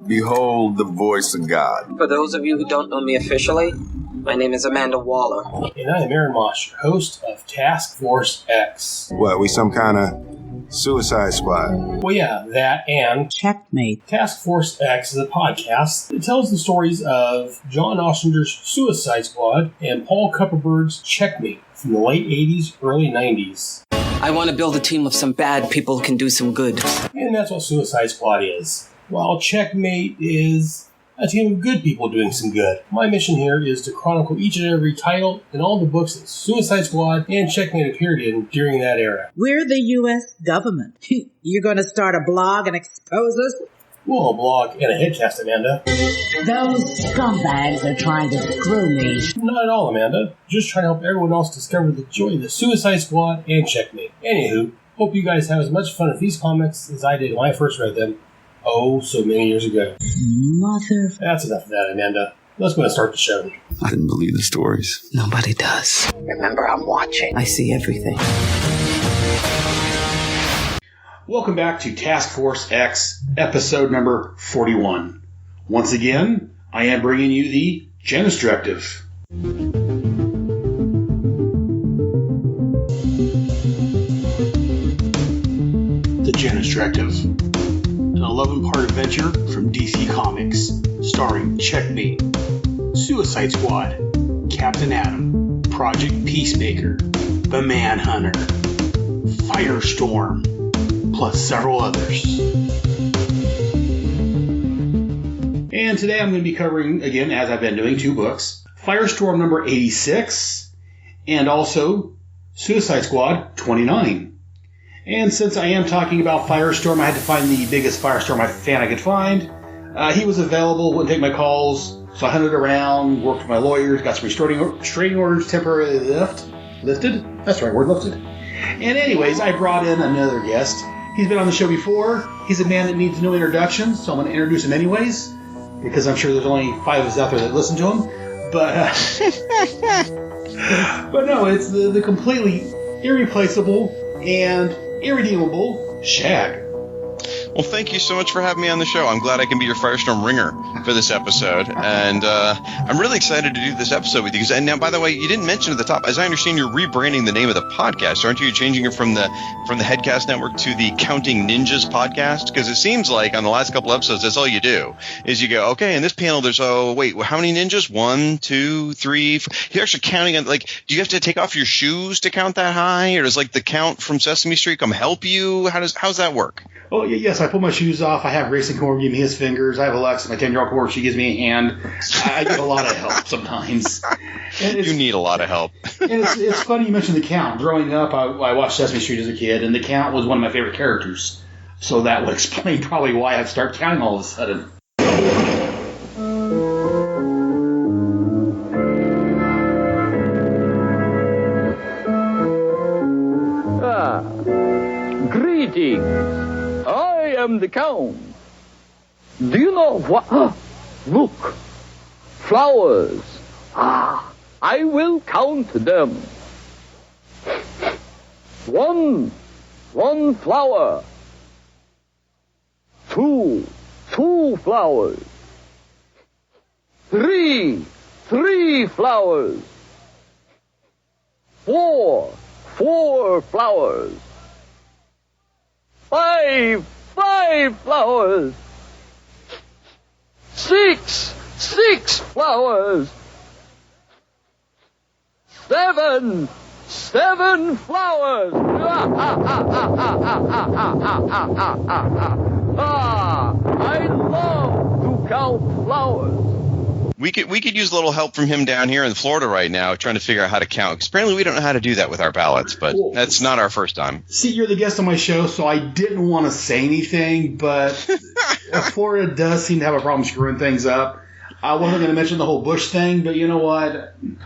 Behold the voice of God. For those of you who don't know me officially, my name is Amanda Waller. And I am Aaron Moss, your host of Task Force X. What, we some kind of Suicide Squad? Well, yeah, that and Checkmate. Task Force X is a podcast that tells the stories of John Ostrander's Suicide Squad and Paul Kupperberg's Checkmate from the late 80s, early 90s. I want to build a team of some bad people who can do some good. And that's what Suicide Squad is. While Checkmate is a team of good people doing some good. My mission here is to chronicle each and every title in all the books that Suicide Squad and Checkmate appeared in during that era. We're the U.S. government. You're going to start a blog and expose us? Well, a blog and a headcast, Amanda. Those scumbags are trying to screw me. Not at all, Amanda. Just trying to help everyone else discover the joy of the Suicide Squad and Checkmate. Anywho, hope you guys have as much fun with these comics as I did when I first read them. Oh, so many years ago. Mother... That's enough of that, Amanda. Let's go and start the show. I didn't believe the stories. Nobody does. Remember, I'm watching. I see everything. Welcome back to Task Force X, episode number 41. Once again, I am bringing you the Janus Directive. The Janus Directive. An 11-part adventure from DC Comics, starring Checkmate, Suicide Squad, Captain Atom, Project Peacemaker, The Manhunter, Firestorm, plus several others. And today I'm going to be covering, again, as I've been doing, 2 books. Firestorm number 86, and also Suicide Squad 29. And since I am talking about Firestorm, I had to find the biggest Firestorm fan I could find. He was available, wouldn't take my calls, so I hunted around, worked with my lawyers, got some restraining orders temporarily lifted? That's the right word, lifted. And anyways, I brought in another guest. He's been on the show before. He's a man that needs no introduction, so I'm going to introduce him anyways, because I'm sure there's only 5 of us out there that listen to him. But, but no, it's the completely irreplaceable and irredeemable Shag. Well, thank you so much for having me on the show. I'm glad I can be your Firestorm ringer for this episode. And I'm really excited to do this episode with you. And now, by the way, you didn't mention at the top, as I understand, you're rebranding the name of the podcast. Aren't you changing it from the Headcast Network to the Counting Ninjas podcast? Because it seems like on the last couple episodes, that's all you do is you go, okay, in this panel, there's, how many ninjas? 1, 2, 3, 4. You're actually counting on, like, do you have to take off your shoes to count that high? Or does, like, the count from Sesame Street come help you? How's that work? Oh, yes, I pull my shoes off. I have Grayson come over, give me his fingers. I have Alexa, my 10-year-old come over, she gives me a hand. I get a lot of help sometimes. You need a lot of help. And it's funny you mentioned the Count. Growing up, I watched Sesame Street as a kid, and the Count was one of my favorite characters. So that would explain probably why I'd start counting all of a sudden. Greetings. I am the Count. Do you know what? Look. Flowers. I will count them. 1 flower. 2 flowers. 3 flowers. 4 flowers. 5 flowers. 6 flowers. 7 flowers. I love to count flowers. We could use a little help from him down here in Florida right now trying to figure out how to count. Because apparently we don't know how to do that with our ballots, but that's not our first time. See, you're the guest on my show, so I didn't want to say anything, but Florida does seem to have a problem screwing things up. I wasn't going to mention the whole Bush thing, but you know what? And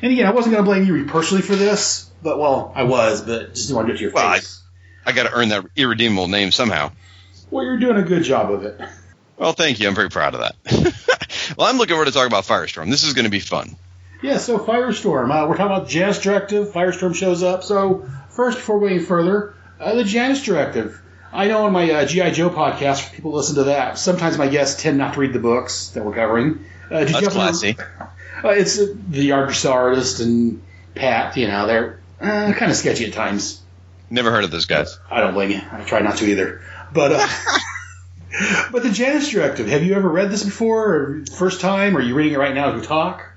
again, I wasn't going to blame you personally for this, but, well, I was, but just didn't want to get to your face. I got to earn that irredeemable name somehow. Well, you're doing a good job of it. Well, thank you. I'm very proud of that. Well, I'm looking forward to talking about Firestorm. This is going to be fun. Yeah, so Firestorm. We're talking about Janus Directive. Firestorm shows up. So first, before we go any further, the Janus Directive. I know on my G.I. Joe podcast, people listen to that. Sometimes my guests tend not to read the books that we're covering. That's classy. It's the artist and Pat, they're kind of sketchy at times. Never heard of those guys. I don't blame you. I try not to either. But but the Janus Directive, have you ever read this before? Or first time? Or are you reading it right now as we talk?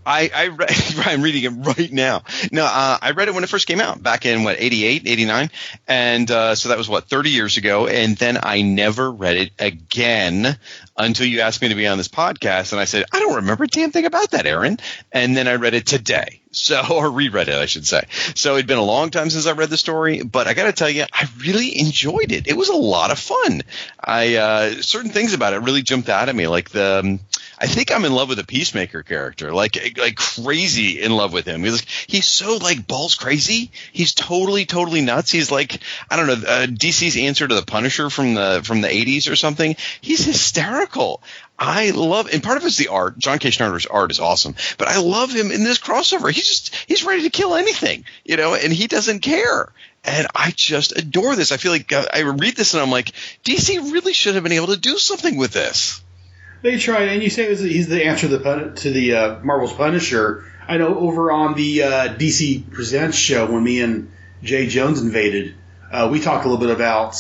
I'm reading it right now. No, I read it when it first came out back in 88, 89. And so that was 30 years ago. And then I never read it again until you asked me to be on this podcast. And I said, I don't remember a damn thing about that, Aaron. And then I read it today. Or reread it, I should say. So it'd been a long time since I read the story, but I got to tell you, I really enjoyed it. It was a lot of fun. Certain things about it really jumped out at me, like I think I'm in love with the Peacemaker character, like crazy in love with him. He's so balls crazy. He's totally nuts. He's like, I don't know, DC's answer to the Punisher from the 80s or something. He's hysterical. I love, and part of it's the art. John K. Schneider's art is awesome, but I love him in this crossover. He's ready to kill anything, and he doesn't care. And I just adore this. I feel like I read this and I'm like, DC really should have been able to do something with this. They tried, and you say he's the answer to the Marvel's Punisher. I know over on the DC Presents show when me and Jay Jones invaded, we talked a little bit about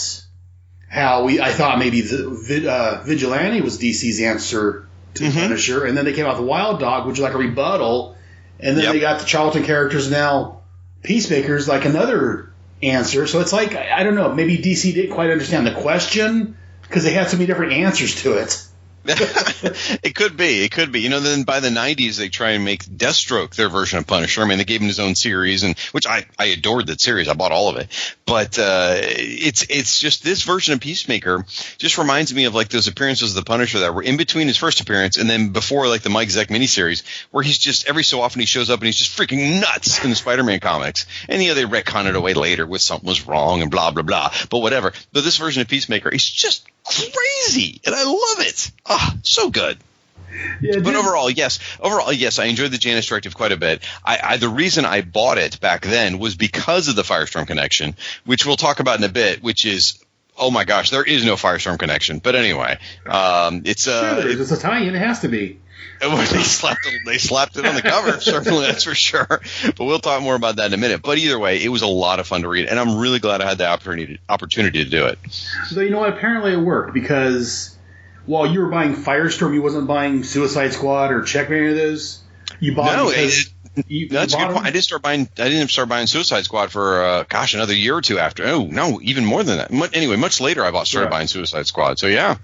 how I thought maybe the Vigilante was DC's answer to the Punisher, and then they came out with the Wild Dog, which is like a rebuttal, and then they got the Charlton characters now. Peacemaker's like another answer, so it's like, I don't know, maybe DC didn't quite understand the question because they had so many different answers to it. It could be. Then by the 90s, they try and make Deathstroke their version of Punisher. I mean, they gave him his own series, and which I adored that series. I bought all of it. But it's just this version of Peacemaker just reminds me of those appearances of the Punisher that were in between his first appearance and then before the Mike Zeck miniseries, where he's just every so often he shows up and he's just freaking nuts in the Spider-Man comics. And they retcon it away later with something was wrong and blah blah blah. But whatever. But this version of Peacemaker, he's just crazy, and I love it. Oh, so good. Yeah, but overall, yes, I enjoyed the Janus Directive quite a bit. The reason I bought it back then was because of the Firestorm connection, which we'll talk about in a bit, which is, oh my gosh, there is no Firestorm connection. But anyway, it's a tie-in. It has to be. They slapped it on the cover, certainly, that's for sure. But we'll talk more about that in a minute. But either way, it was a lot of fun to read, and I'm really glad I had the opportunity to do it. So you know what? Apparently it worked, because while you were buying Firestorm, you wasn't buying Suicide Squad or Checkmate, any of those. You bought them because that's a good point. I didn't start buying Suicide Squad for another year or two after. Oh no, even more than that. Anyway, much later I started buying Suicide Squad. So yeah.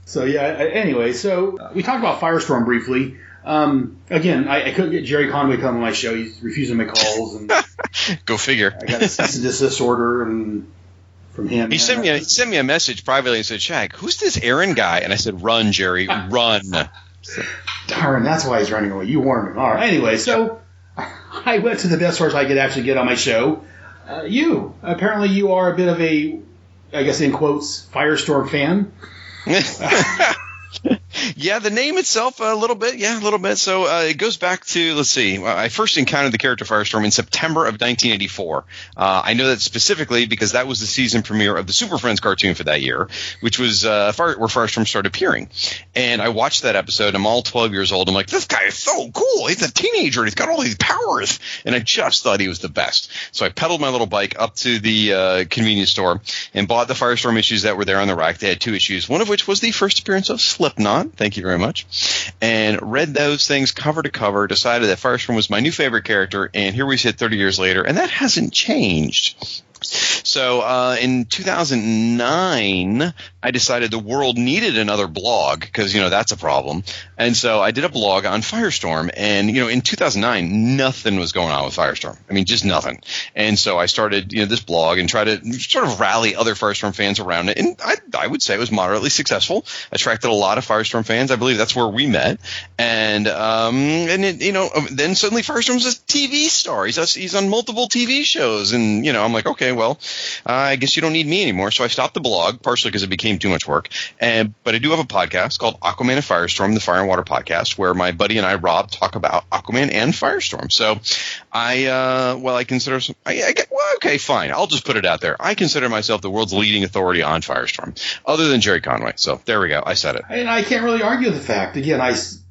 Anyway, we talked about Firestorm briefly. Again, I couldn't get Jerry Conway come on my show. He's refusing my calls. And go figure. I got a cease and desist order from him. He sent me a message privately and said, Shag, who's this Aaron guy? And I said, run, Jerry, run. Darn, that's why he's running away. You warned him. All right. Anyway, so I went to the best source I could actually get on my show. Apparently you are a bit of a, I guess in quotes, Firestorm fan. Yeah, the name itself a little bit. So it goes back to, let's see, I first encountered the character Firestorm in September of 1984. I know that specifically because that was the season premiere of the Super Friends cartoon for that year, which was where Firestorm started appearing. And I watched that episode. I'm all 12 years old. I'm like, this guy is so cool. He's a teenager. And he's got all these powers. And I just thought he was the best. So I pedaled my little bike up to the convenience store and bought the Firestorm issues that were there on the rack. They had 2 issues, one of which was the first appearance of Slipknot. Thank you very much. And read those things cover to cover, decided that Firestorm was my new favorite character, and here we sit 30 years later, and that hasn't changed. So in 2009, I decided the world needed another blog because, that's a problem. And so I did a blog on Firestorm. And, in 2009, nothing was going on with Firestorm. I mean, just nothing. And so I started, this blog and tried to sort of rally other Firestorm fans around it. And I would say it was moderately successful. Attracted a lot of Firestorm fans. I believe that's where we met. And then suddenly Firestorm's a TV star. He's on multiple TV shows. And, I'm like, okay, well, I guess you don't need me anymore. So I stopped the blog, partially because it became too much work. But I do have a podcast called Aquaman and Firestorm, the Fire and Water podcast, where my buddy and I, Rob, talk about Aquaman and Firestorm. So okay, fine. I'll just put it out there. I consider myself the world's leading authority on Firestorm, other than Jerry Conway. So there we go. I said it. And I can't really argue the fact. Again, as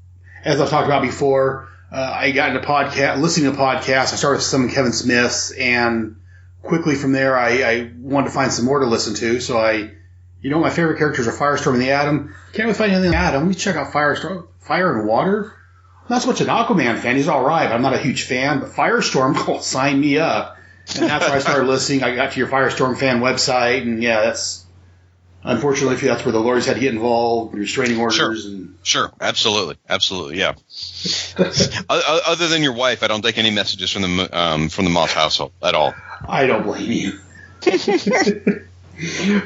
I've talked about before, I got into listening to podcasts. I started with some Kevin Smith's, and quickly from there, I wanted to find some more to listen to. So my favorite characters are Firestorm and the Atom. Can't really find anything on Atom. Let me check out Firestorm. Fire and Water. I'm not so much an Aquaman fan. He's all right, but I'm not a huge fan. But Firestorm, sign me up. And that's where I started listening. I got to your Firestorm fan website, and unfortunately, that's where the lawyers had to get involved, restraining orders. Sure, absolutely, yeah. Other than your wife, I don't take any messages from the Moss household at all. I don't blame you.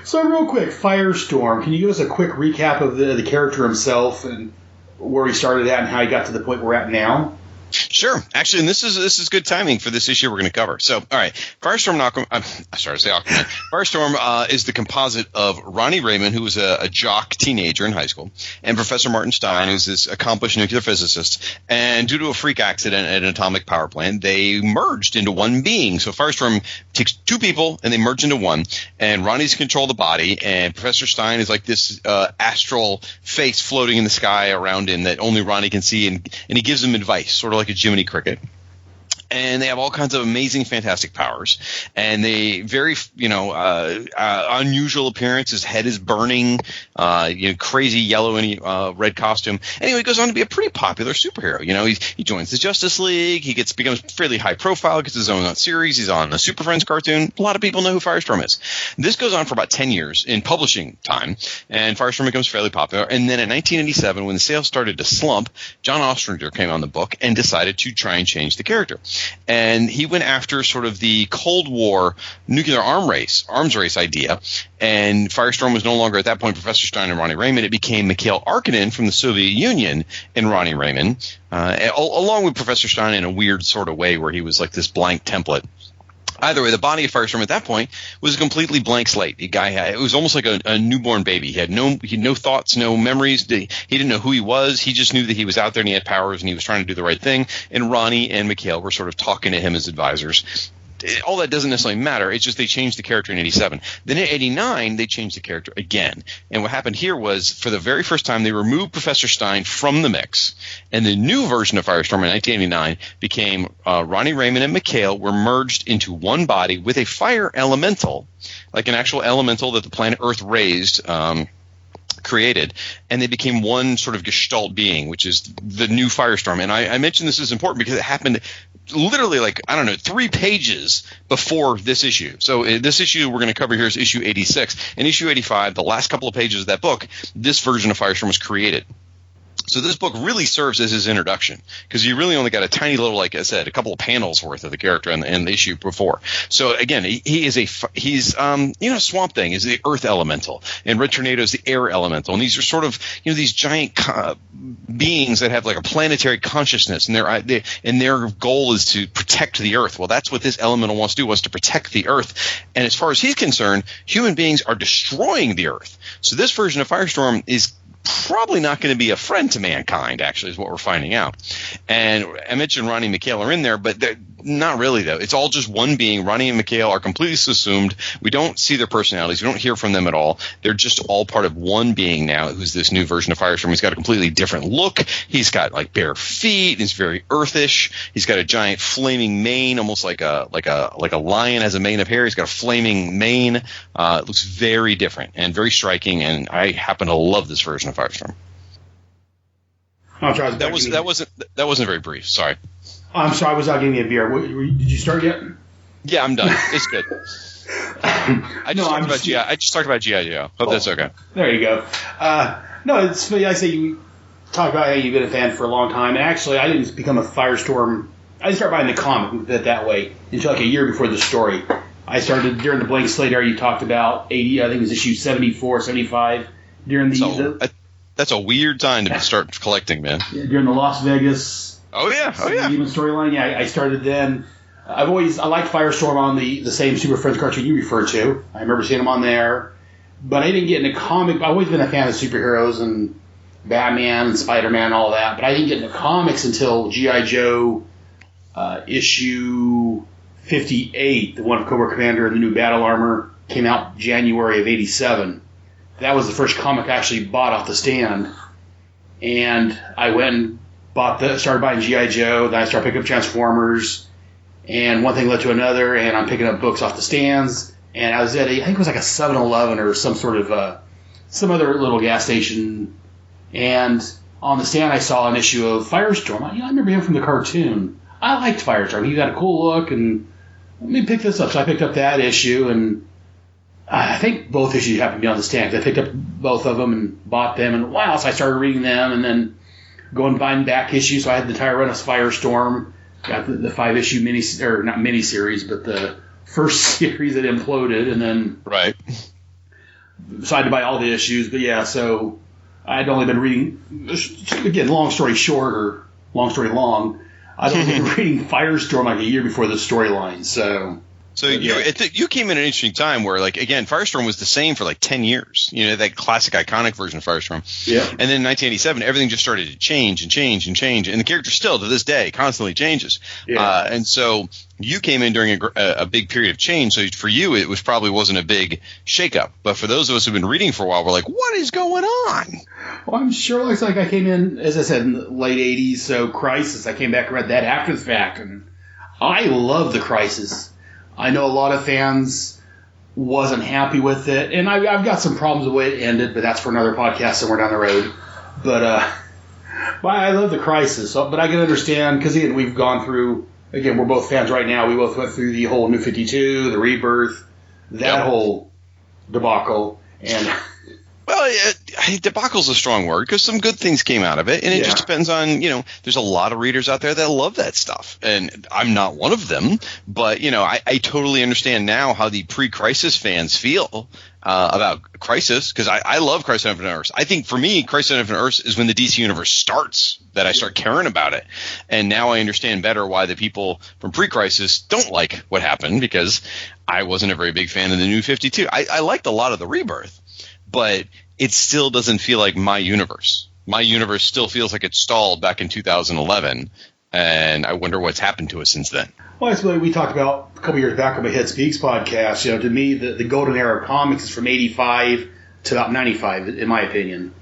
So real quick, Firestorm. Can you give us a quick recap of the character himself and where he started at and how he got to the point we're at now? Sure. Actually, and this is good timing for this issue we're going to cover. So, all right, Firestorm and Aquaman. I started to say Aquaman. Firestorm is the composite of Ronnie Raymond, who was a jock teenager in high school, and Professor Martin Stein, who's this accomplished nuclear physicist. And due to a freak accident at an atomic power plant, they merged into one being. So Firestorm takes two people and they merge into one. And Ronnie's control the body, and Professor Stein is like this astral face floating in the sky around him that only Ronnie can see, and he gives him advice, sort of like a Jiminy Cricket. And they have all kinds of amazing, fantastic powers. And they very, unusual appearance. His head is burning, crazy yellow and red costume. Anyway, he goes on to be a pretty popular superhero. He joins the Justice League. He becomes fairly high profile, gets his own series. He's on the Super Friends cartoon. A lot of people know who Firestorm is. This goes on for about 10 years in publishing time, and Firestorm becomes fairly popular. And then in 1987, when the sales started to slump, John Ostrander came on the book and decided to try and change the character. And he went after sort of the Cold War nuclear arms race idea. And Firestorm was no longer at that point Professor Stein and Ronnie Raymond. It became Mikhail Arkanin from the Soviet Union and Ronnie Raymond, along with Professor Stein in a weird sort of way where he was like this blank template. Either way, the body of Firestorm at that point was a completely blank slate. It was almost like a newborn baby. He had no thoughts, no memories. He didn't know who he was. He just knew that he was out there and he had powers and he was trying to do the right thing. And Ronnie and Mikhail were sort of talking to him as advisors. All that doesn't necessarily matter. It's just they changed the character in 87. Then in 89, they changed the character again. And what happened here was, for the very first time, they removed Professor Stein from the mix. And the new version of Firestorm in 1989 became Ronnie Raymond and Mikhail were merged into one body with a fire elemental, like an actual elemental that the planet Earth raised, created, and they became one sort of gestalt being, which is the new Firestorm. And I mentioned this is important because it happened literally 3 pages before this issue. So this issue we're going to cover here is issue 86. In issue 85, the last couple of pages of that book, this version of Firestorm was created. So this book really serves as his introduction, because you really only got a tiny little, like I said, a couple of panels worth of the character in the issue before. So again, he's Swamp Thing is the earth elemental, and Red Tornado is the air elemental, and these are sort of these giant beings that have like a planetary consciousness, and their goal is to protect the earth. Well, that's what this elemental wants to do, was to protect the earth. And as far as he's concerned, human beings are destroying the earth. So this version of Firestorm is probably not going to be a friend to mankind, actually, is what we're finding out. And I mentioned Ronnie and Mikhail are in there, but they're not really, though. It's all just one being. Ronnie and Mikhail are completely subsumed. We don't see their personalities. We don't hear from them at all. They're just all part of one being now, who's this new version of Firestorm. He's got a completely different look. He's got like bare feet. He's very earthish. He's got a giant flaming mane, almost like a lion has a mane of hair. He's got a flaming mane. It looks very different and very striking, and I happen to love this version of Firestorm. That wasn't very brief. Sorry. I'm sorry, I was out getting me a beer. Did you start yet? Yeah, I'm done. It's good. I just talked about G.I. Joe. Hope that's okay. There you go. No, it's funny. I say you talk about how you've been a fan for a long time. And actually, I didn't become a Firestorm. I didn't start buying the comic that way until like a year before the story. I started during the blank slate era you talked about, 80, I think it was issue 74, 75. During that's a weird time to start collecting, man. During the Las Vegas demon storyline. Yeah, I started then. I liked Firestorm on the same Super Friends cartoon you referred to. I remember seeing him on there. But I didn't get into comic. I've always been a fan of superheroes and Batman and Spider-Man and all that. But I didn't get into comics until G.I. Joe issue 58, the one of Cobra Commander and the new battle armor, came out January of 87. That was the first comic I actually bought off the stand. And I went and started buying G.I. Joe. Then I started picking up Transformers. And one thing led to another, and I'm picking up books off the stands. And I was at I think it was like a 7-Eleven or some sort of, some other little gas station. And on the stand I saw an issue of Firestorm. I remember him from the cartoon. I liked Firestorm. He had a cool look, and let me pick this up. So I picked up that issue, and I think both issues happened to be on the stand. I picked up both of them and bought them, and wow, so I started reading them, and then going and buying back issues. So I had the entire run of Firestorm, got the 5-issue not mini-series, but the first series that imploded, and then decided to buy all the issues. But yeah, so I'd only been reading, again, long story short, or long story long, I'd only been reading Firestorm like a year before the storyline, so... So you came in an interesting time where, like, again, Firestorm was the same for like 10 years. You know, that classic, iconic version of Firestorm. Yeah. And then in 1987, everything just started to change and change and change. And the character still, to this day, constantly changes. Yeah. And so you came in during a big period of change. So for you, it wasn't a big shakeup. But for those of us who've been reading for a while, we're like, what is going on? Well, I'm sure it looks like I came in, as I said, in the late 80s. So Crisis, I came back and read that after the fact. And I love the Crisis. I know a lot of fans wasn't happy with it, and I've got some problems with the way it ended, but that's for another podcast somewhere down the road. But I love the Crisis, but I can understand, because again, we've gone through, again, we're both fans right now, we both went through the whole New 52, the Rebirth, that whole debacle, and... Well, debacle's a strong word because some good things came out of it, and it just depends on, there's a lot of readers out there that love that stuff, and I'm not one of them, but, I totally understand now how the pre-Crisis fans feel about Crisis, because I love Crisis on Infinite Earths. I think for me, Crisis on Infinite Earths is when the DC Universe starts that I start caring about it, and now I understand better why the people from pre-Crisis don't like what happened, because I wasn't a very big fan of the New 52. I liked a lot of the Rebirth. But it still doesn't feel like my universe. My universe still feels like it stalled back in 2011, and I wonder what's happened to us since then. Well, that's what we talked about a couple years back on my Head Speaks podcast. To me, the golden era of comics is from 85 to about 95, in my opinion.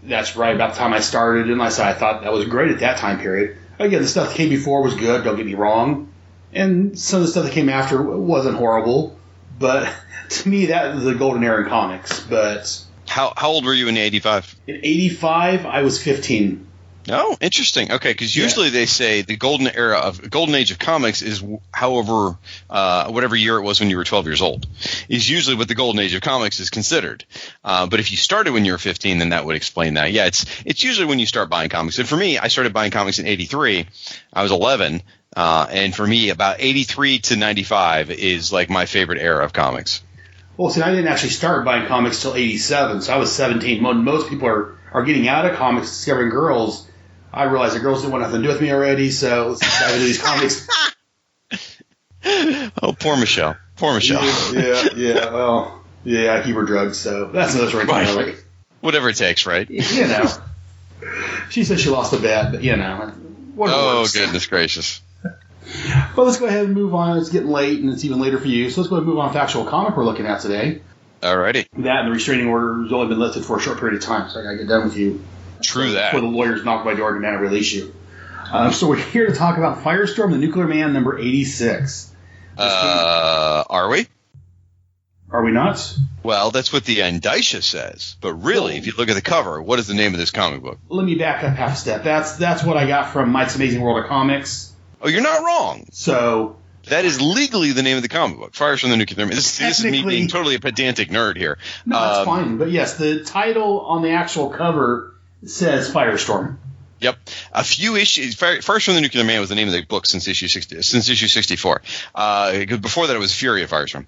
That's right about the time I started, and I thought that was great at that time period. Again, the stuff that came before was good, don't get me wrong. And some of the stuff that came after wasn't horrible, but... To me, that was the golden era in comics. But how old were you in 85? In 85, I was 15. Oh, interesting. Okay, because usually they say the golden age of comics is however whatever year it was when you were 12 years old is usually what the golden age of comics is considered. But if you started when you were 15, then that would explain that. Yeah, it's usually when you start buying comics. And for me, I started buying comics in 83. I was 11, and for me, about 83 to 95 is like my favorite era of comics. Well, see, I didn't actually start buying comics till 87, so I was 17. Most people are getting out of comics, discovering girls. I realized the girls didn't want nothing to do with me already, so let's dive into these comics. Oh, poor Michelle. Poor Michelle. Yeah. Well, yeah, I keep her drugs, so that's another story. Right. Whatever it takes, right? She said she lost a bet, but works. Goodness gracious. Well, let's go ahead and move on. It's getting late, and it's even later for you. So let's go ahead and move on to the actual comic we're looking at today. Alrighty. That and the restraining order has only been lifted for a short period of time, so I got to get done with you. True that. Before the lawyers knock my door and demand I release you. So we're here to talk about Firestorm, the Nuclear Man, number 86. Are we? Are we not? Well, that's what the indicia says. But really, if you look at the cover, what is the name of this comic book? Let me back up half a step. That's what I got from Mike's Amazing World of Comics. Oh, you're not wrong. So that is legally the name of the comic book. Firestorm the Nuclear Man. This is me being totally a pedantic nerd here. No, that's fine. But yes, the title on the actual cover says Firestorm. Yep. A few issues. Firestorm the Nuclear Man was the name of the book since issue 64. Before that, it was Fury of Firestorm.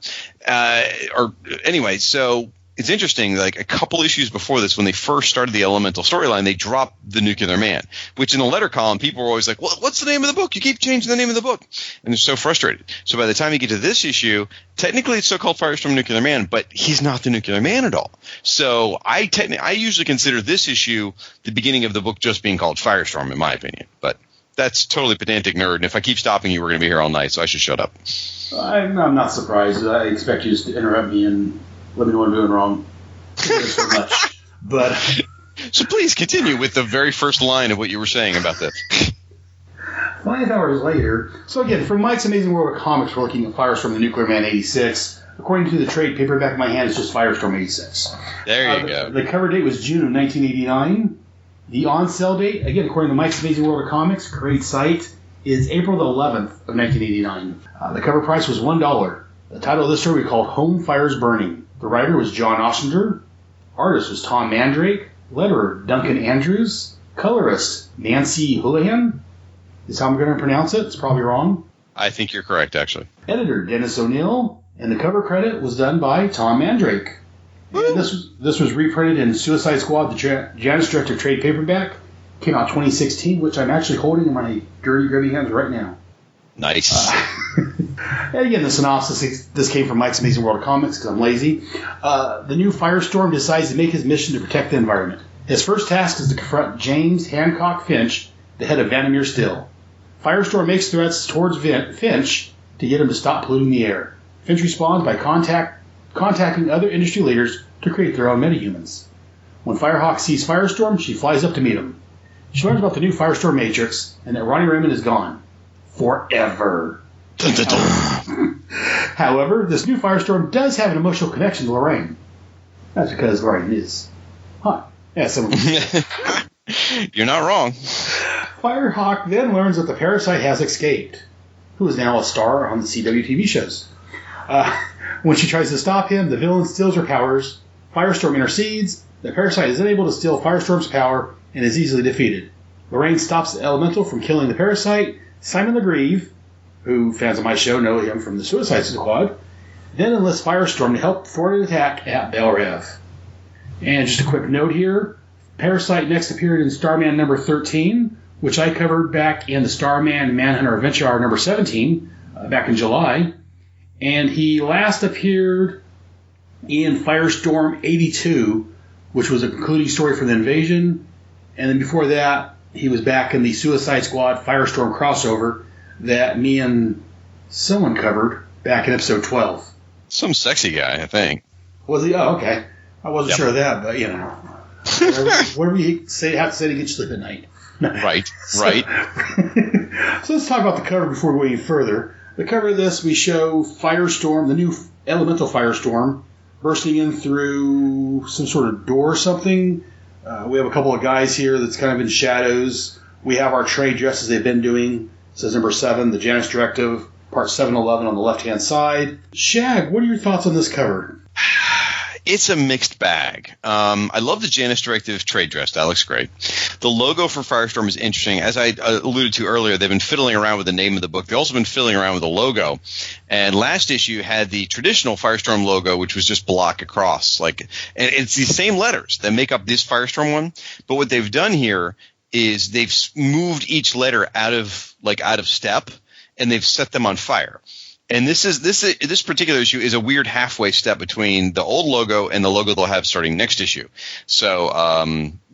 Anyway, so it's interesting, like a couple issues before this, when they first started the Elemental storyline, they dropped the Nuclear Man, which in the letter column, people were always like, well, what's the name of the book? You keep changing the name of the book. And they're so frustrated. So by the time you get to this issue, technically it's so-called Firestorm Nuclear Man, but he's not the Nuclear Man at all. So I usually consider this issue the beginning of the book just being called Firestorm, in my opinion. But that's totally pedantic nerd, and if I keep stopping you, we're going to be here all night, so I should shut up. I'm not surprised. I expect you just to interrupt me and let me know what I'm doing wrong. There's so much. But so please continue with the very first line of what you were saying about this. 5 hours later. So again, from Mike's Amazing World of Comics, we're looking at Firestorm the Nuclear Man 86. According to the trade paperback in my hand, it's just Firestorm 86. There you go. The cover date was June of 1989. The on-sale date, again, according to Mike's Amazing World of Comics, great site, is April the 11th of 1989. The cover price was $1. The title of this story was called Home Fires Burning. The writer was John Ostrander. Artist was Tom Mandrake. Letterer, Duncan Andrews. Colorist, Nancy Houlihan. Is how I'm going to pronounce it. It's probably wrong. I think you're correct, actually. Editor, Dennis O'Neill. And the cover credit was done by Tom Mandrake. And this was reprinted in Suicide Squad, the Janus Directive trade paperback. Came out 2016, which I'm actually holding in my dirty, grubby hands right now. Nice. And again, the synopsis, this came from Mike's Amazing World of Comics because I'm lazy. The new Firestorm decides to make his mission to protect the environment. His first task is to confront James Hancock Finch, the head of Vandermeer Still. Firestorm makes threats towards Finch to get him to stop polluting the air. Finch responds by contacting other industry leaders to create their own metahumans. When Firehawk sees Firestorm, she flies up to meet him. She learns about the new Firestorm Matrix and that Ronnie Raymond is gone. Forever. Dun, dun, dun. However, this new Firestorm does have an emotional connection to Lorraine. That's because Lorraine is hot. Yeah, You're not wrong. Firehawk then learns that the parasite has escaped, who is now a star on the CW TV shows. When she tries to stop him, the villain steals her powers. Firestorm intercedes. The parasite is unable to steal Firestorm's power and is easily defeated. Lorraine stops the elemental from killing the parasite. Simon LeGrieve, who fans of my show know him from the Suicide Squad, then enlists Firestorm to help thwart an attack at Bel Rev. And just a quick note here, Parasite next appeared in Starman number 13, which I covered back in the Starman Manhunter Adventure Hour number 17, back in July. And he last appeared in Firestorm 82, which was a concluding story for the Invasion. And then before that, he was back in the Suicide Squad Firestorm crossover that me and someone covered back in episode 12. Some sexy guy, I think. Was he? Oh, okay. I wasn't sure of that, but, you know. Whatever you have to say to get sleep at night. Right. So let's talk about the cover before we go any further. The cover of this, we show Firestorm, the new Elemental Firestorm, bursting in through some sort of door or something. We have a couple of guys here that's kind of in shadows. We have our trade dress as they've been doing. It says number 7, the Janus Directive, part 711 on the left-hand side. Shag, what are your thoughts on this cover? It's a mixed bag. I love the Janus Directive trade dress. That looks great. The logo for Firestorm is interesting. As I alluded to earlier, they've been fiddling around with the name of the book. They've also been fiddling around with the logo. And last issue had the traditional Firestorm logo, which was just block across. And it's the same letters that make up this Firestorm one. But what they've done here is they've moved each letter out of step, and they've set them on fire. And this particular issue is a weird halfway step between the old logo and the logo they'll have starting next issue. So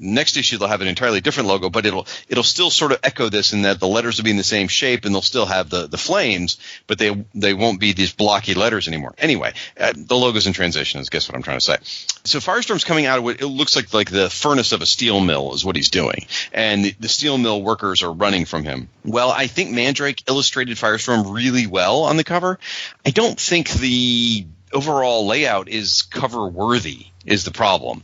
next issue they'll have an entirely different logo, but it'll still sort of echo this in that the letters will be in the same shape and they'll still have the flames, but they won't be these blocky letters anymore. Anyway, the logo's in transition is guess what I'm trying to say. So Firestorm's coming out of what it looks like the furnace of a steel mill is what he's doing, and the steel mill workers are running from him. Well, I think Mandrake illustrated Firestorm really well on the cover. I don't think the overall layout is cover worthy is the problem.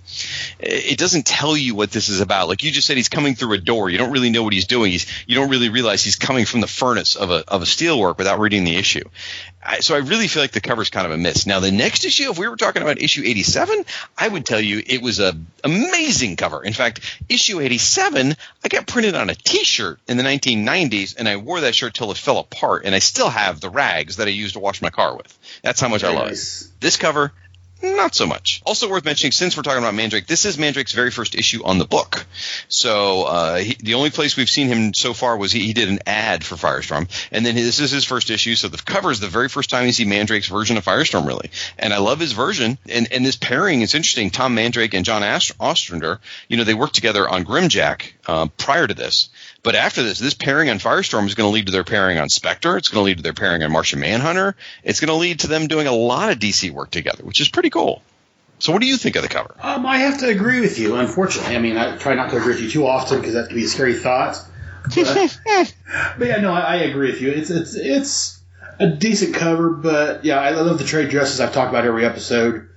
It doesn't tell you what this is about. Like you just said, he's coming through a door. You don't really know what he's doing. You don't really realize he's coming from the furnace of a steelwork without reading the issue. So I really feel like the cover's kind of a miss. Now, the next issue, if we were talking about issue 87, I would tell you it was an amazing cover. In fact, issue 87, I got printed on a T-shirt in the 1990s, and I wore that shirt till it fell apart, and I still have the rags that I used to wash my car with. That's how much I love it. This cover, not so much. Also worth mentioning, since we're talking about Mandrake, this is Mandrake's very first issue on the book. So the only place we've seen him so far was he did an ad for Firestorm, and then this is his first issue. So the cover is the very first time you see Mandrake's version of Firestorm, really. And I love his version. And this pairing is interesting. Tom Mandrake and John Ostrander, they worked together on Grimjack prior to this. But after this pairing on Firestorm is going to lead to their pairing on Spectre. It's going to lead to their pairing on Martian Manhunter. It's going to lead to them doing a lot of DC work together, which is pretty cool. So what do you think of the cover? I have to agree with you, unfortunately. I mean, I try not to agree with you too often because that can be a scary thought. But yeah, no, I agree with you. It's a decent cover, but yeah, I love the trade dresses I've talked about every episode.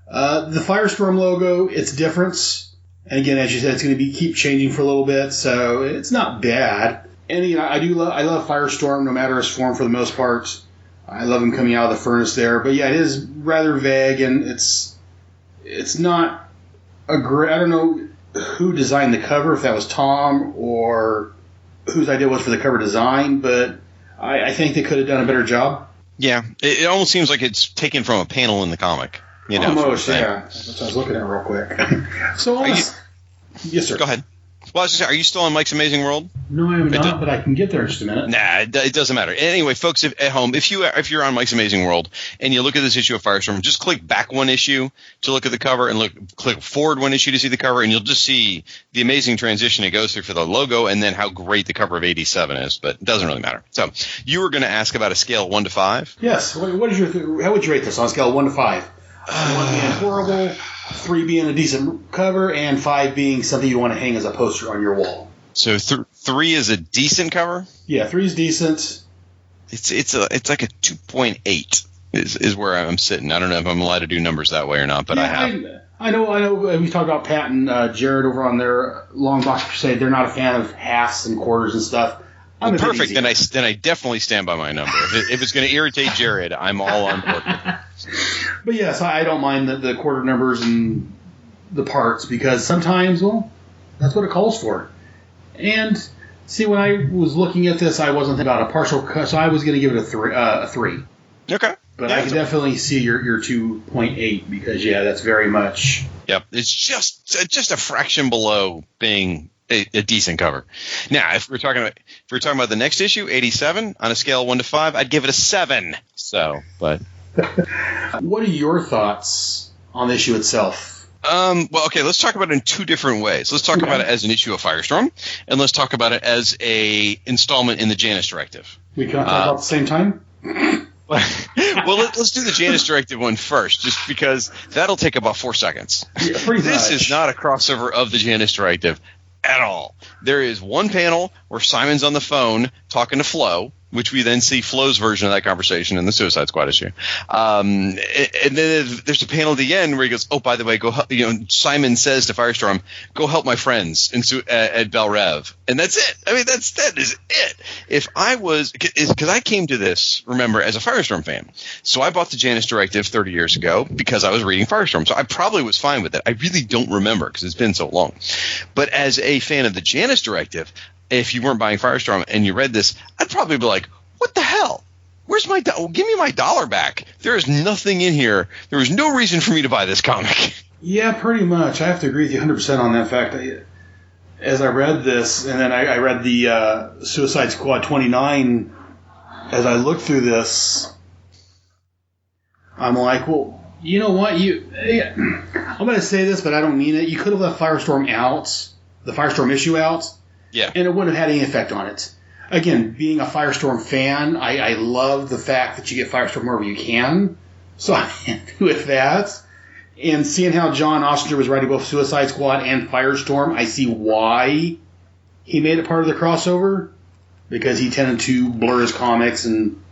The Firestorm logo, it's different. And again, as you said, it's going to keep changing for a little bit, so it's not bad. And I love Firestorm, no matter his form for the most part. I love him coming out of the furnace there, but yeah, it is rather vague, and it's not a great. I don't know who designed the cover, if that was Tom or whose idea was for the cover design, but I think they could have done a better job. Yeah, it almost seems like it's taken from a panel in the comic. Almost, yeah. That's what I was looking at real quick. So, yes, sir. Go ahead. Well, I was just saying, are you still on Mike's Amazing World? No, I am not, but I can get there in just a minute. Nah, it doesn't matter. Anyway, folks, at home, if you're on Mike's Amazing World and you look at this issue of Firestorm, just click back one issue to look at the cover and click forward one issue to see the cover, and you'll just see the amazing transition it goes through for the logo and then how great the cover of 87 is, but it doesn't really matter. So you were going to ask about a scale of 1 to 5? Yes. How would you rate this on a scale of 1 to 5? 1 being horrible, 3 being a decent cover, and 5 being something you want to hang as a poster on your wall. So 3 is a decent cover? Yeah, 3 is decent. It's like a 2.8 is where I'm sitting. I don't know if I'm allowed to do numbers that way or not, but yeah, I have. I know. We talked about Pat and Jared over on their Long Box Crusade. They're not a fan of halves and quarters and stuff. Perfect. Then I definitely stand by my number. If it's going to irritate Jared, I'm all on board. But yes, I don't mind the quarter numbers and the parts because sometimes, well, that's what it calls for. And see, when I was looking at this, I wasn't thinking about a partial cut, so I was going to give it a 3. Okay. But yeah, I can definitely see your 2.8 because that's very much. Yep, it's just a fraction below being a decent cover. Now, if we're talking about the next issue, 87, on a scale of 1 to 5, I'd give it a 7. So, but what are your thoughts on the issue itself? Well, okay, let's talk about it in 2 different ways. Let's talk about it as an issue of Firestorm, and let's talk about it as a installment in the Janus Directive. We can talk about at the same time? Well, let's do the Janus Directive one first, just because that'll take about 4 seconds. Yeah, pretty This much. is not a crossover of the Janus Directive at all. There is one panel where Simon's on the phone talking to Flo, which we then see Flo's version of that conversation in the Suicide Squad issue. And then there's a panel at the end where he goes, "Oh, by the way, go help," Simon says to Firestorm, "Go help my friends at Bel Rev." And that's it. I mean, that is it. If I was, because I came to this, remember, as a Firestorm fan. So I bought the Janus Directive 30 years ago because I was reading Firestorm. So I probably was fine with it. I really don't remember because it's been so long. But as a fan of the Janus Directive, if you weren't buying Firestorm and you read this, I'd probably be like, what the hell? Where's my give me my $1 back. There is nothing in here. There is no reason for me to buy this comic. Yeah, pretty much. I have to agree with you 100% on that fact. As I read this, and then I read the Suicide Squad 29, as I looked through this, I'm like, well, you know what? I'm going to say this, but I don't mean it. You could have left Firestorm out, the Firestorm issue out. Yeah. And it wouldn't have had any effect on it. Again, being a Firestorm fan, I love the fact that you get Firestorm wherever you can. So I'm happy with that. And seeing how John Ostrander was writing both Suicide Squad and Firestorm, I see why he made it part of the crossover. Because he tended to blur his comics and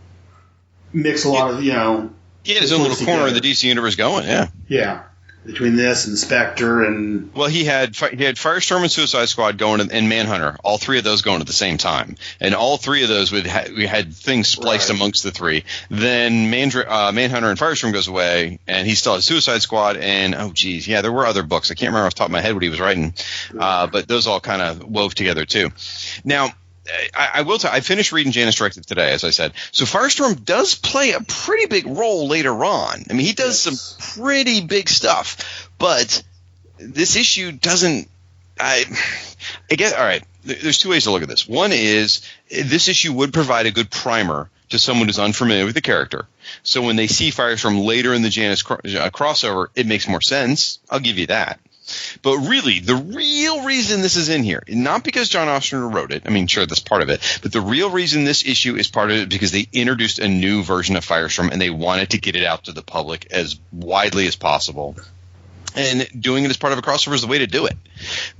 mix a lot of, He had his own little corner of the DC universe going, yeah. Yeah. Between this and Spectre and... Well, he had Firestorm and Suicide Squad going and Manhunter. All 3 of those going at the same time. And all 3 of those we had things spliced amongst the 3. Then Manhunter and Firestorm goes away, and he still has Suicide Squad and, there were other books. I can't remember off the top of my head what he was writing. But those all kind of wove together, too. Now, I will tell you, I finished reading Janus Directive today, as I said. So Firestorm does play a pretty big role later on. I mean, he does some pretty big stuff, but this issue doesn't. I guess. All right. There's two ways to look at this. One is this issue would provide a good primer to someone who's unfamiliar with the character. So when they see Firestorm later in the Janus crossover, it makes more sense. I'll give you that. But really, the real reason this is in here, not because John Ostrander wrote it, I mean, sure, that's part of it, but the real reason this issue is part of it because they introduced a new version of Firestorm and they wanted to get it out to the public as widely as possible. And doing it as part of a crossover is the way to do it.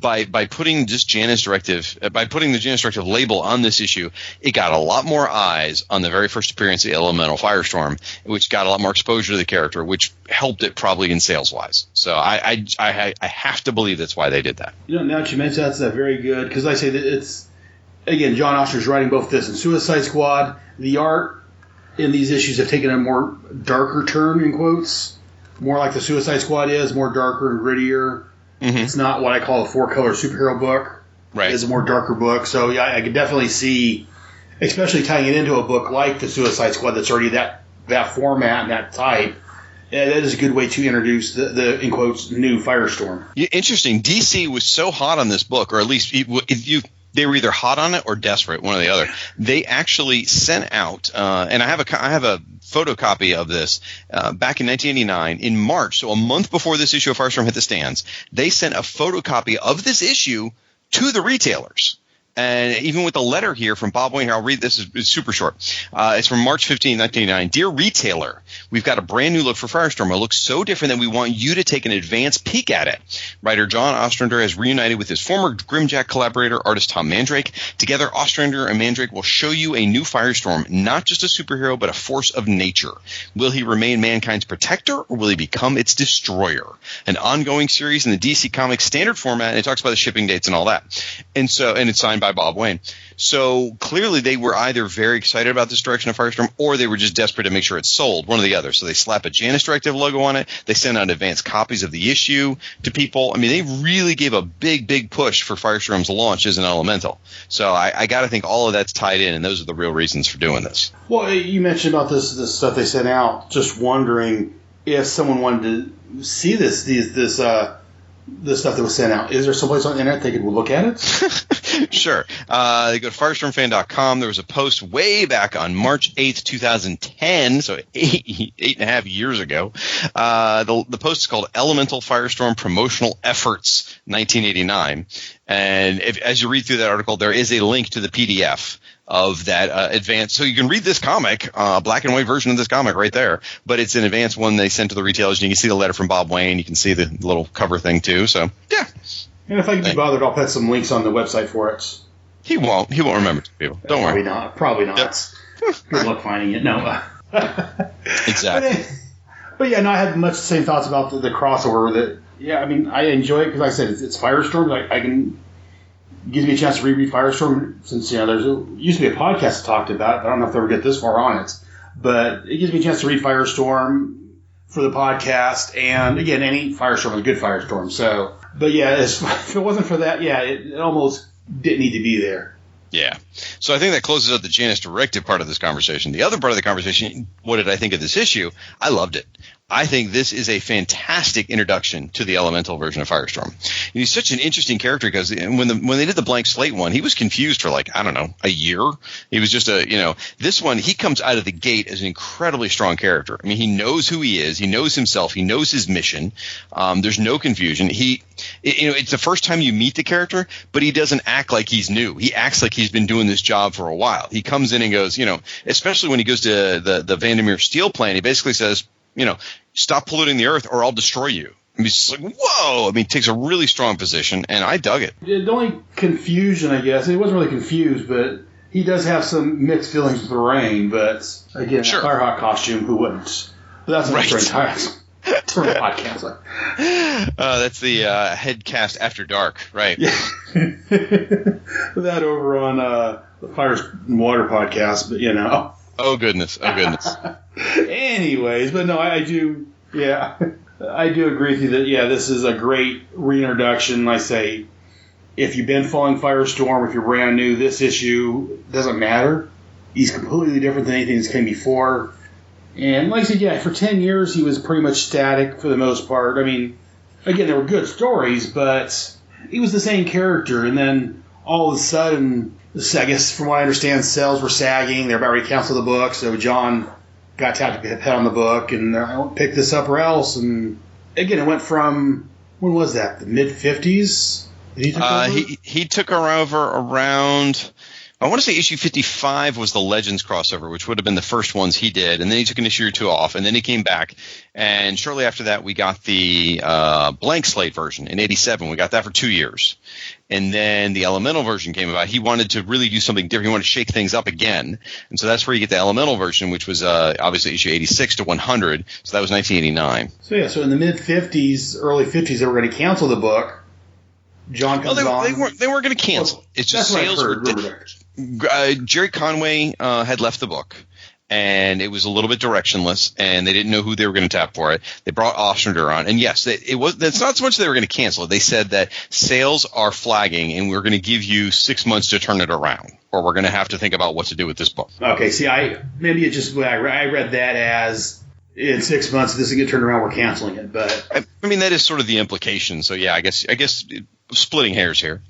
By putting this Janus Directive, by putting the Janus Directive label on this issue, it got a lot more eyes on the very first appearance of Elemental Firestorm, which got a lot more exposure to the character, which helped it probably in sales wise. So I have to believe that's why they did that. You know, now that you mention that's very good because I say that it's again John Oster's writing both this and Suicide Squad. The art in these issues have taken a more darker turn in quotes. More like the Suicide Squad is, more darker and grittier. Mm-hmm. It's not what I call a 4-color superhero book. Right. It's a more darker book. So yeah, I could definitely see, especially tying it into a book like the Suicide Squad that's already that format and that type. Yeah, that is a good way to introduce the in quotes, new Firestorm. Yeah, interesting. DC was so hot on this book, or at least they were either hot on it or desperate, one or the other. They actually sent out, and I have a photocopy of this back in 1989 in March, so a month before this issue of Firestorm hit the stands. They sent a photocopy of this issue to the retailers. And even with the letter here from Bob Wayne, here, I'll read this. It's super short. It's from March 15, 1989. Dear retailer, we've got a brand new look for Firestorm. It looks so different that we want you to take an advance peek at it. Writer John Ostrander has reunited with his former Grimjack collaborator, artist Tom Mandrake. Together, Ostrander and Mandrake will show you a new Firestorm, not just a superhero, but a force of nature. Will he remain mankind's protector, or will he become its destroyer? An ongoing series in the DC Comics standard format, and it talks about the shipping dates and all that. And it's signed by Bob Wayne. So clearly they were either very excited about this direction of Firestorm or they were just desperate to make sure it's sold, one or the other. So they slap a Janus Directive logo on it. They send out advanced copies of the issue to people. I mean, they really gave a big push for Firestorm's launch as an Elemental. So I got to think all of that's tied in, and those are the real reasons for doing this. Well, you mentioned about this stuff they sent out. Just wondering if someone wanted to see this stuff that was sent out. Is there someplace on the internet they could look at it? Sure. They go to firestormfan.com. There was a post way back on March 8th, 2010, so eight and a half years ago. The post is called Elemental Firestorm Promotional Efforts 1989. And as you read through that article, there is a link to the PDF of that advance. So you can read this comic, black and white version of this comic right there, but it's an advanced one they sent to the retailers. And you can see the letter from Bob Wayne. You can see the little cover thing too. So, yeah. And if I can be bothered, I'll put some links on the website for it. He won't remember to people. Don't worry. Probably not. Yep. Good luck finding it. No. Exactly. But yeah, no, I had much the same thoughts about the crossover. That yeah, I mean, I enjoy it because like I said it's Firestorm. I can gives me a chance to reread Firestorm since there used to be a podcast that talked about it. But I don't know if they'll ever get this far on it, but it gives me a chance to read Firestorm for the podcast. And again, any Firestorm is a good Firestorm. So, but yeah, if it wasn't for that, yeah, it almost didn't need to be there. Yeah. So I think that closes out the Janus Directive part of this conversation. The other part of the conversation, what did I think of this issue? I loved it. I think this is a fantastic introduction to the Elemental version of Firestorm. He's such an interesting character because when they did the blank slate one, he was confused for a year. He was just this one, he comes out of the gate as an incredibly strong character. I mean, he knows who he is. He knows himself. He knows his mission. There's no confusion. It's the first time you meet the character, but he doesn't act like he's new. He acts like he's been doing this job for a while. He comes in and goes, especially when he goes to the Vandermeer steel plant, he basically says, stop polluting the earth or I'll destroy you. I mean, it's like, whoa! I mean, it takes a really strong position, and I dug it. The only confusion, I guess, he wasn't really confused, but he does have some mixed feelings with the rain, but again, sure. Firehawk costume, who wouldn't? But that's right. Different podcast. That's the Headcast After Dark, right? Yeah. That over on the Fires and Water podcast, but Oh, goodness. Anyways, but no, I do agree with you that, this is a great reintroduction. I say, if you've been following Firestorm, if you're brand new, this issue doesn't matter. He's completely different than anything that's came before. And like I said, yeah, for 10 years he was pretty much static for the most part. I mean, again, there were good stories, but he was the same character. And then all of a sudden, I guess from what I understand, sales were sagging. They're about ready to cancel the book, so John got tapped to pet on the book and I won't pick this up or else. And again, it went from, when was that? The mid-50s? He took her over around, I want to say issue 55 was the Legends crossover, which would have been the first ones he did. And then he took an issue or two off, and then he came back. And shortly after that, we got the blank slate version in 87. We got that for 2 years. And then the Elemental version came about. He wanted to really do something different. He wanted to shake things up again. And so that's where you get the Elemental version, which was obviously issue 86 to 100. So that was 1989. So yeah, so in the mid-50s, early 50s, they were going to cancel the book. John comes on. They weren't going to cancel. Well, it's just sales were. Jerry Conway had left the book, and it was a little bit directionless, and they didn't know who they were going to tap for it. They brought Ostrander on, and yes, that's not so much they were going to cancel it. They said that sales are flagging, and we're going to give you 6 months to turn it around, or we're going to have to think about what to do with this book. Okay, see, I read that as in 6 months this is going to turn around, we're canceling it. But I mean, that is sort of the implication. So yeah, I guess splitting hairs here.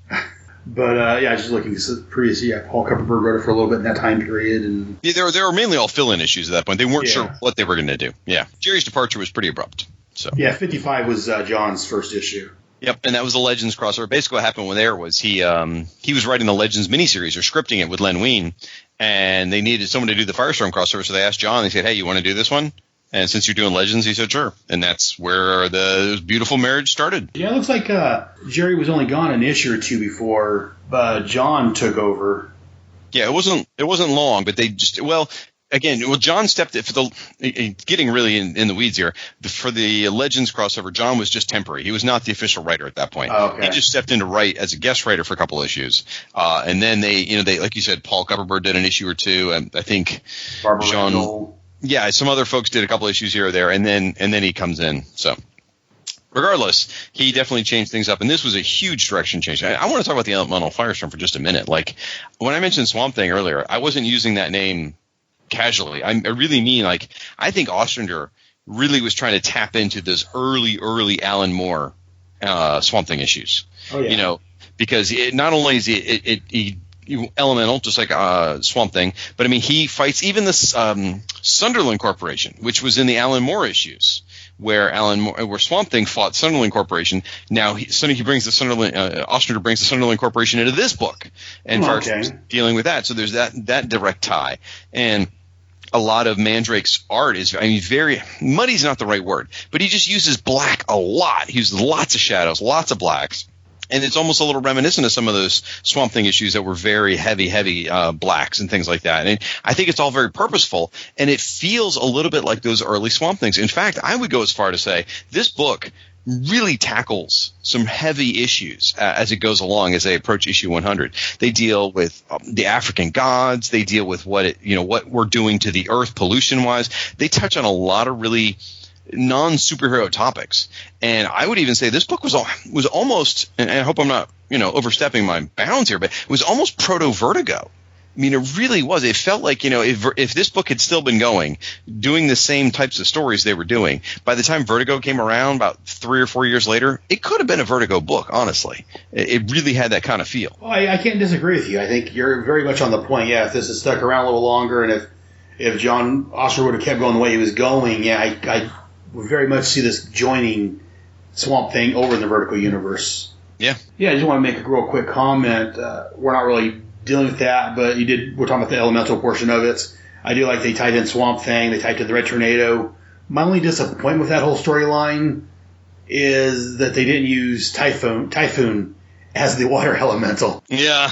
But yeah, just looking previously, Paul Kupperberg wrote it for a little bit in that time period, and yeah, they were mainly all fill-in issues at that point. They weren't sure what they were going to do. Yeah, Jerry's departure was pretty abrupt. So yeah, 55 was John's first issue. Yep, and that was the Legends crossover. Basically, what happened there was he was writing the Legends miniseries or scripting it with Len Wein, and they needed someone to do the Firestorm crossover. So they asked John. They said, "Hey, you want to do this one?" And since you're doing Legends, he said, sure. And that's where the beautiful marriage started. Yeah, it looks like Jerry was only gone an issue or two before John took over. Yeah, it wasn't long, but they just, John stepped it for getting really in the weeds here. For the Legends crossover, John was just temporary. He was not the official writer at that point. Oh, okay. He just stepped in to write as a guest writer for a couple issues. And then they, like you said, Paul Kupperberg did an issue or two. And I think Barbara John. Randall. Yeah, some other folks did a couple issues here or there, and then he comes in. So, regardless, he definitely changed things up, and this was a huge direction change. I want to talk about the Elemental Firestorm for just a minute. Like when I mentioned Swamp Thing earlier, I wasn't using that name casually. I really mean I think Ostrander really was trying to tap into those early Alan Moore Swamp Thing issues. Oh yeah. Because not only is he elemental, just like Swamp Thing, but I mean he fights even this Sunderland Corporation, which was in the Alan Moore issues, where Swamp Thing fought Sunderland Corporation. Now he brings the Ostrander brings the Sunderland Corporation into this book, and Firestorm's dealing with that. So there's that direct tie, and a lot of Mandrake's art is, very muddy's not the right word, but he just uses black a lot. He uses lots of shadows, lots of blacks. And it's almost a little reminiscent of some of those Swamp Thing issues that were very heavy blacks and things like that. And I think it's all very purposeful, and it feels a little bit like those early Swamp Things. In fact, I would go as far to say this book really tackles some heavy issues as it goes along as they approach issue 100. They deal with the African gods. They deal with what we're doing to the earth pollution-wise. They touch on a lot of really non-superhero topics, and I would even say this book was almost, and I hope I'm not overstepping my bounds here, but it was almost proto-Vertigo. I mean, it really was. It felt like if this book had still been going, doing the same types of stories they were doing, by the time Vertigo came around about 3 or 4 years later, it could have been a Vertigo book. Honestly, it really had that kind of feel. Well, I can't disagree with you. I think you're very much on the point. Yeah, if this had stuck around a little longer, and if John Ostrander would have kept going the way he was going, yeah, I would very much see this joining Swamp Thing over in the Vertigo universe. Yeah. Yeah, I just want to make a real quick comment. We're not really dealing with that, but we're talking about the elemental portion of it. I do like they tied in Swamp Thing, they tied in the Red Tornado. My only disappointment with that whole storyline is that they didn't use Typhoon as the water elemental. Yeah.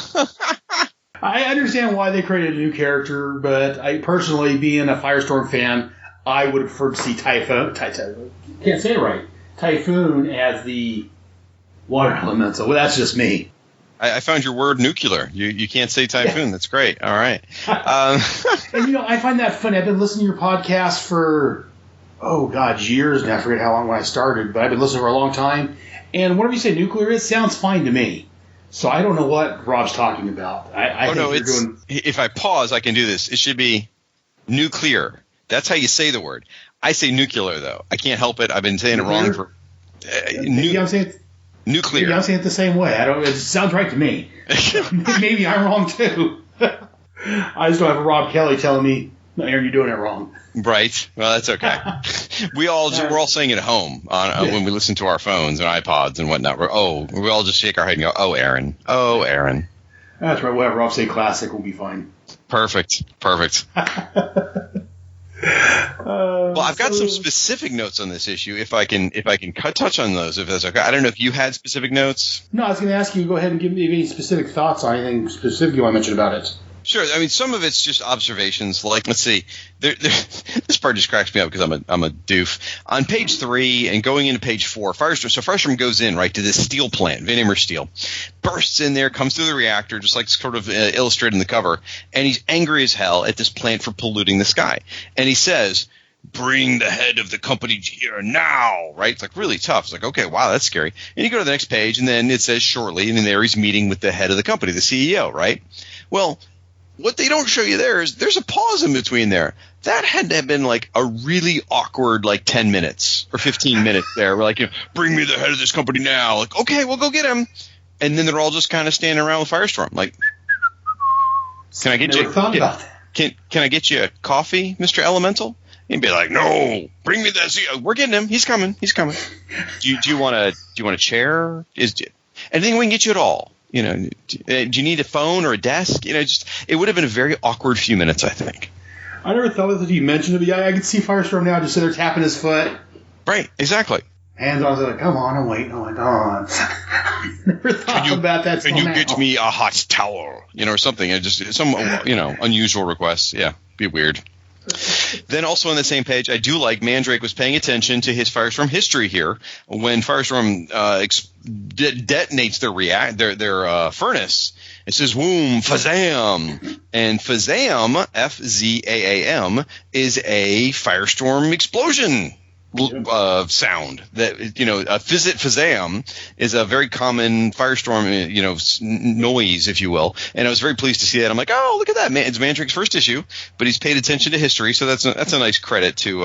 I understand why they created a new character, but I personally, being a Firestorm fan, I would prefer to see Typhoon. Can't say it right. Typhoon as the water elemental. Well, that's just me. I found your word nuclear. You can't say Typhoon. Yeah. That's great. All right. And I find that funny. I've been listening to your podcast for years now. I forget how long when I started, but I've been listening for a long time. And whenever you say nuclear, it sounds fine to me. So I don't know what Rob's talking about. I think you're doing. If I pause, I can do this. It should be nuclear. That's how you say the word. I say nuclear, though. I can't help it. I've been saying it wrong for. Maybe I'm saying nuclear. Maybe I'm saying it the same way. It sounds right to me. Maybe I'm wrong too. I just don't have Rob Kelly telling me, "No, Aaron, you're doing it wrong." Right. Well, that's okay. we're all saying it at home when we listen to our phones and iPods and whatnot. We all just shake our head and go, "Oh, Aaron. Oh, Aaron." That's right. Whatever. I'll say classic. We'll be fine. Perfect. Well, I've got some specific notes on this issue. If I can touch on those, if that's okay. I don't know if you had specific notes. No, I was going to ask you. Go ahead and give me any specific thoughts on anything specific you want to mention about it. Sure. I mean, some of it's just observations. Like, let's see. This part just cracks me up because I'm a doof. On page 3 and going into page 4, Firestorm goes in, right, to this steel plant, Vinimer Steel, bursts in there, comes through the reactor, just like sort of illustrated in the cover, and he's angry as hell at this plant for polluting the sky. And he says, "Bring the head of the company here now," right? It's like really tough. It's like, okay, wow, that's scary. And you go to the next page, and then it says shortly, and then there he's meeting with the head of the company, the CEO, right? Well, what they don't show you there is there's a pause in between there. That had to have been like a really awkward like 10 minutes or 15 minutes there. We're like, "Bring me the head of this company now." Like, okay, we'll go get him. And then they're all just kind of standing around with Firestorm. Like, can I get you? Thought about that. Can I get you a coffee, Mr. Elemental? He'd be like, "No, bring me that. We're getting him. He's coming. Do you want a chair? Anything we can get you at all? Do you need a phone or a desk? It would have been a very awkward few minutes, I think. I never thought of it. You mentioned it, but yeah, I can see Firestorm now just sitting there tapping his foot. Right, exactly. Hands on, like, "Come on, I'm waiting. Oh my God." Never thought about that. Can you get me a hot towel? Or something. Just some unusual requests. Yeah, be weird. Then also on the same page, I do like Mandrake was paying attention to his Firestorm history here. When Firestorm detonates their furnace, it says "Woom Fazam," and Fazam, Fzaam, is a Firestorm explosion sound. That Fazam is a very common Firestorm noise, if you will. And I was very pleased to see that. I'm like, oh, look at that, man! It's Mandrake's first issue, but he's paid attention to history, so that's a nice credit to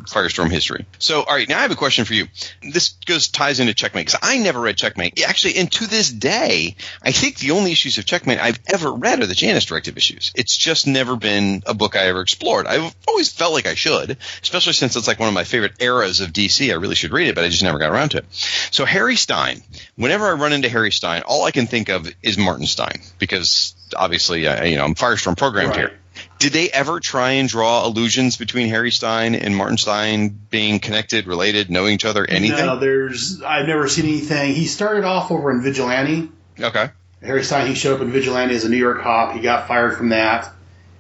Firestorm history. So, all right, now I have a question for you. This ties into Checkmate because I never read Checkmate. Actually, and to this day, I think the only issues of Checkmate I've ever read are the Janus Directive issues. It's just never been a book I ever explored. I've always felt like I should, especially since it's like one of my favorite eras of DC. I really should read it, but I just never got around to it. So Harry Stein, whenever I run into Harry Stein, all I can think of is Martin Stein because obviously, I'm Firestorm programmed here. Did they ever try and draw allusions between Harry Stein and Martin Stein being connected, related, knowing each other, anything? No, I've never seen anything. He started off over in Vigilante. Okay. Harry Stein, he showed up in Vigilante as a New York cop. He got fired from that.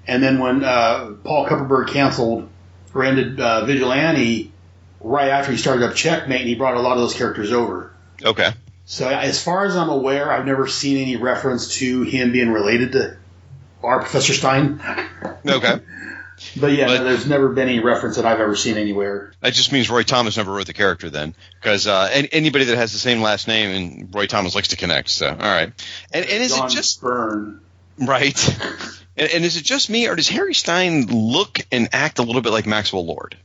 And then when Paul Kupperberg canceled or ended Vigilante, right after he started up Checkmate, he brought a lot of those characters over. Okay. So as far as I'm aware, I've never seen any reference to him being related to our Professor Stein. Okay. But there's never been any reference that I've ever seen anywhere. That just means Roy Thomas never wrote the character then, because anybody that has the same last name and Roy Thomas likes to connect. So, all right. And is John it just Byrne? Right? and is it just me, or does Harry Stein look and act a little bit like Maxwell Lord?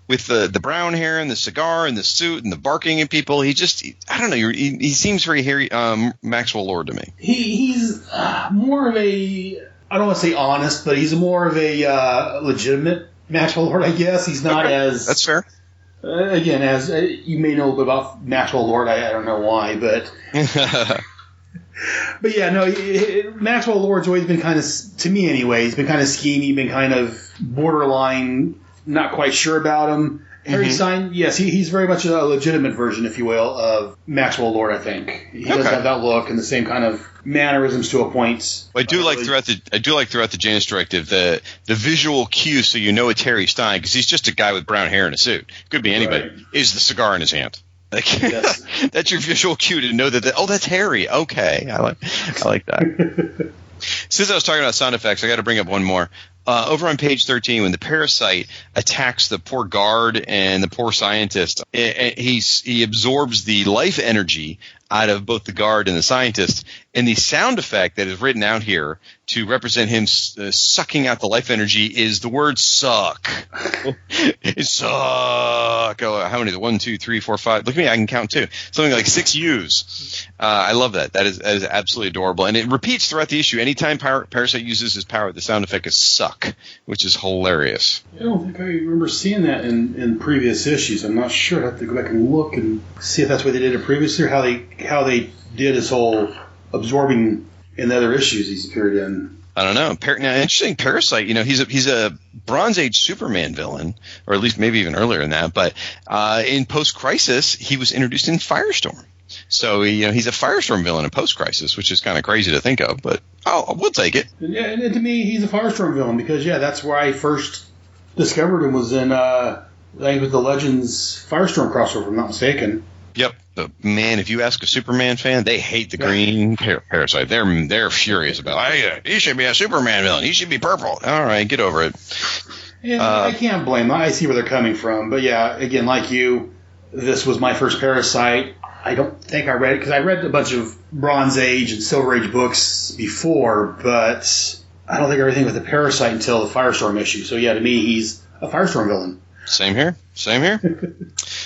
With the brown hair and the cigar and the suit and the barking at people, I don't know. He seems very Harry Maxwell Lord to me. He's more of a, I don't want to say honest, but he's more of a legitimate Maxwell Lord, I guess. He's not as... That's fair. Again, as you may know about Maxwell Lord, I don't know why, but... But yeah, no, Maxwell Lord's always been kind of, to me anyway, he's been kind of schemy, been kind of borderline... Not quite sure about him. Harry Stein, yes, he's very much a legitimate version, if you will, of Maxwell Lord. I think he does have that look and the same kind of mannerisms to a point. Well, I do like throughout the Janus Directive the visual cue, so you know it's Harry Stein because he's just a guy with brown hair and a suit. Could be anybody. Right. Is the cigar in his hand? Like yes. That's your visual cue to know that. That's Harry. Okay, I like that. Since I was talking about sound effects, I got to bring up one more. Over on page 13, when the parasite attacks the poor guard and the poor scientist, he absorbs the life energy out of both the guard and the scientist. And the sound effect that is written out here to represent him sucking out the life energy is the word suck. Suck. Oh, how many? 1, 2, 3, 4, 5. Look at me. I can count too. Something like 6 U's. I love that. That is absolutely adorable. And it repeats throughout the issue. Anytime Parasite uses his power, the sound effect is suck, which is hilarious. I don't think I remember seeing that in previous issues. I'm not sure. I have to go back and look and see if that's what they did it previously or how they did his whole absorbing in the other issues he's appeared in. I don't know. Now, interesting, Parasite, he's a Bronze Age Superman villain, or at least maybe even earlier than that. But in Post-Crisis, he was introduced in Firestorm. So he's a Firestorm villain in Post-Crisis, which is kind of crazy to think of. But we'll take it. Yeah, and to me, he's a Firestorm villain because, that's where I first discovered him was in, I think, with the Legends Firestorm crossover, if I'm not mistaken. Yep. But man, if you ask a Superman fan, they hate the green Parasite. They're furious about it. He should be a Superman villain. He should be purple. All right, get over it. Yeah, I can't blame them. I see where they're coming from. But again, like you, this was my first Parasite. I don't think I read it because I read a bunch of Bronze Age and Silver Age books before, but I don't think everything with the Parasite until the Firestorm issue. So to me, he's a Firestorm villain. Same here.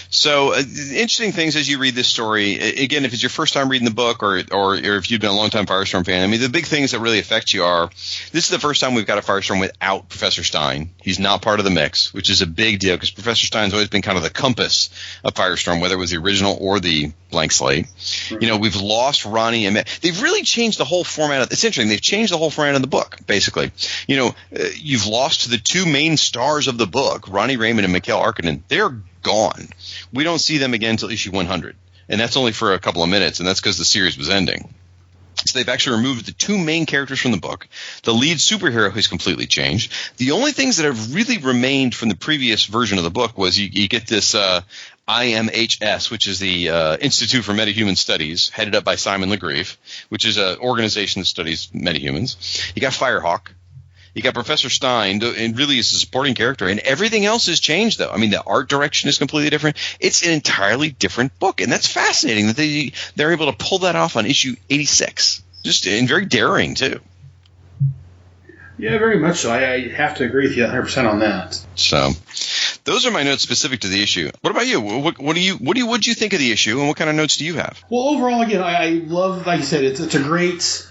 So, interesting things as you read this story. Again, if it's your first time reading the book or if you've been a long-time Firestorm fan, I mean, the big things that really affect you are, this is the first time we've got a Firestorm without Professor Stein. He's not part of the mix, which is a big deal because Professor Stein's always been kind of the compass of Firestorm, whether it was the original or the blank slate. Mm-hmm. We've lost Ronnie and Matt. They've really changed the whole format. It's interesting. They've changed the whole format of the book, basically. You've lost the two main stars of the book, Ronnie Raymond and Mikhail Arkanen. They're gone. We don't see them again until issue 100. And that's only for a couple of minutes, and that's because the series was ending. So they've actually removed the two main characters from the book. The lead superhero has completely changed. The only things that have really remained from the previous version of the book was you get this IMHS, which is the Institute for Metahuman Studies, headed up by Simon Legrieve, which is an organization that studies metahumans. You got Firehawk. You got Professor Stein, and really is a supporting character, and everything else has changed, though. I mean, the art direction is completely different. It's an entirely different book, and that's fascinating that they're able to pull that off on issue 86. And very daring, too. Yeah, very much so. I have to agree with you 100% on that. So, those are my notes specific to the issue. What about you? What do you think of the issue, and what kind of notes do you have? Well, overall, again, I love, like you said, it's a great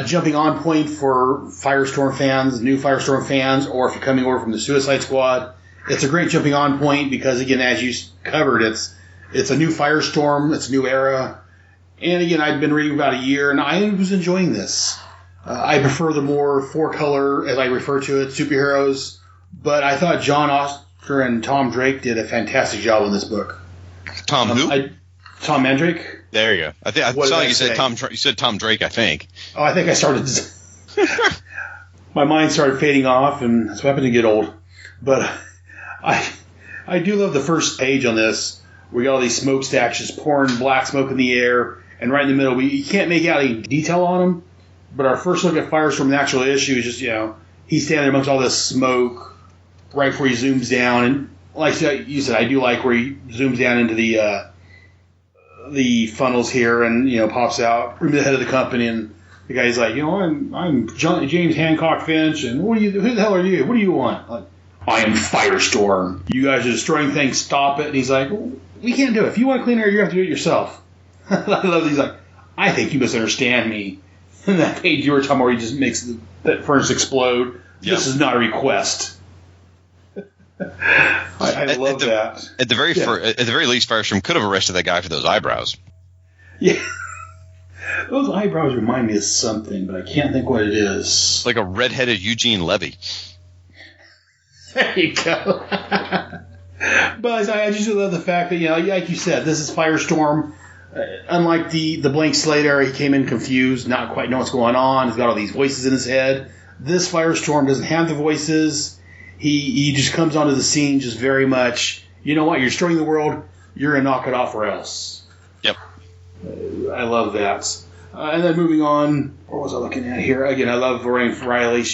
jumping on point for Firestorm fans, new Firestorm fans, or if you're coming over from the Suicide Squad. It's a great jumping on point because, again, as you covered, it's a new Firestorm, it's a new era. And, again, I've been reading about a year, and I was enjoying this. I prefer the more four-color, as I refer to it, superheroes. But I thought John Oster and Tom Drake did a fantastic job on this book. Tom who? Tom Mandrake. There you go. I saw like you said Tom. You said Tom Drake, I think. Oh, I think I started. My mind started fading off, and that's what happened to get old. But I do love the first page on this. We got all these smokestacks just pouring black smoke in the air, and right in the middle, you can't make out any detail on them. But our first look at Firestorm, the actual issue, is just he's standing amongst all this smoke right before he zooms down, and like you said, I do like where he zooms down into the funnels here and pops out from the head of the company, and the guy's like, I'm James Hancock Finch, and who the hell are you? What do you want? Like, I am Firestorm. You guys are destroying things. Stop it. And he's like, we can't do it. If you want to clean air, you have to do it yourself. I love it. He's like, I think you misunderstand me. And that page you were talking about where he just makes that furnace explode. Yep. This is not a request. I love that. At the very least, Firestorm could have arrested that guy for those eyebrows. Yeah. Those eyebrows remind me of something, but I can't think what it is. Like a redheaded Eugene Levy. There you go. But I just love the fact that, like you said, this is Firestorm. Unlike the blank slate era, he came in confused, not quite know what's going on. He's got all these voices in his head. This Firestorm doesn't have the voices. He just comes onto the scene just very much, you know what, you're destroying the world, you're going to knock it off or else. Yep. I love that. And then moving on, what was I looking at here? Again, I love Lorraine Riley.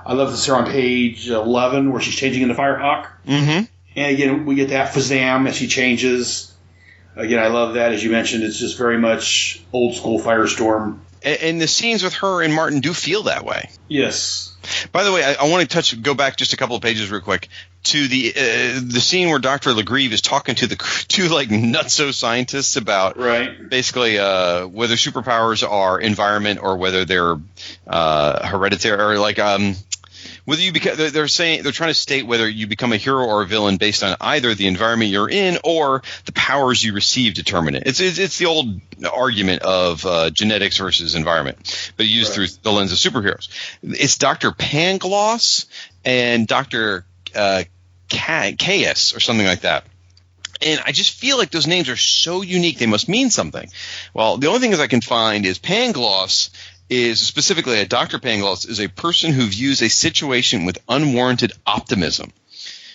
I love this here on page 11 where she's changing into Firehawk. Mm-hmm. And again, we get that Fazam as she changes. Again, I love that. As you mentioned, it's just very much old school Firestorm. And the scenes with her and Martin do feel that way. Yes. By the way, I want to go back just a couple of pages real quick to the scene where Dr. Legrive is talking to the two like nutso scientists about basically whether superpowers are environment or whether they're hereditary or like whether you become. They're trying to state whether you become a hero or a villain based on either the environment you're in or the powers you receive determine it. It's the old argument of genetics versus environment, but used through the lens of superheroes. It's Dr. Pangloss and Dr. Chaos or something like that. And I just feel like those names are so unique, they must mean something. Well, the only thing I can find is Pangloss is specifically Dr. Pangloss is a person who views a situation with unwarranted optimism,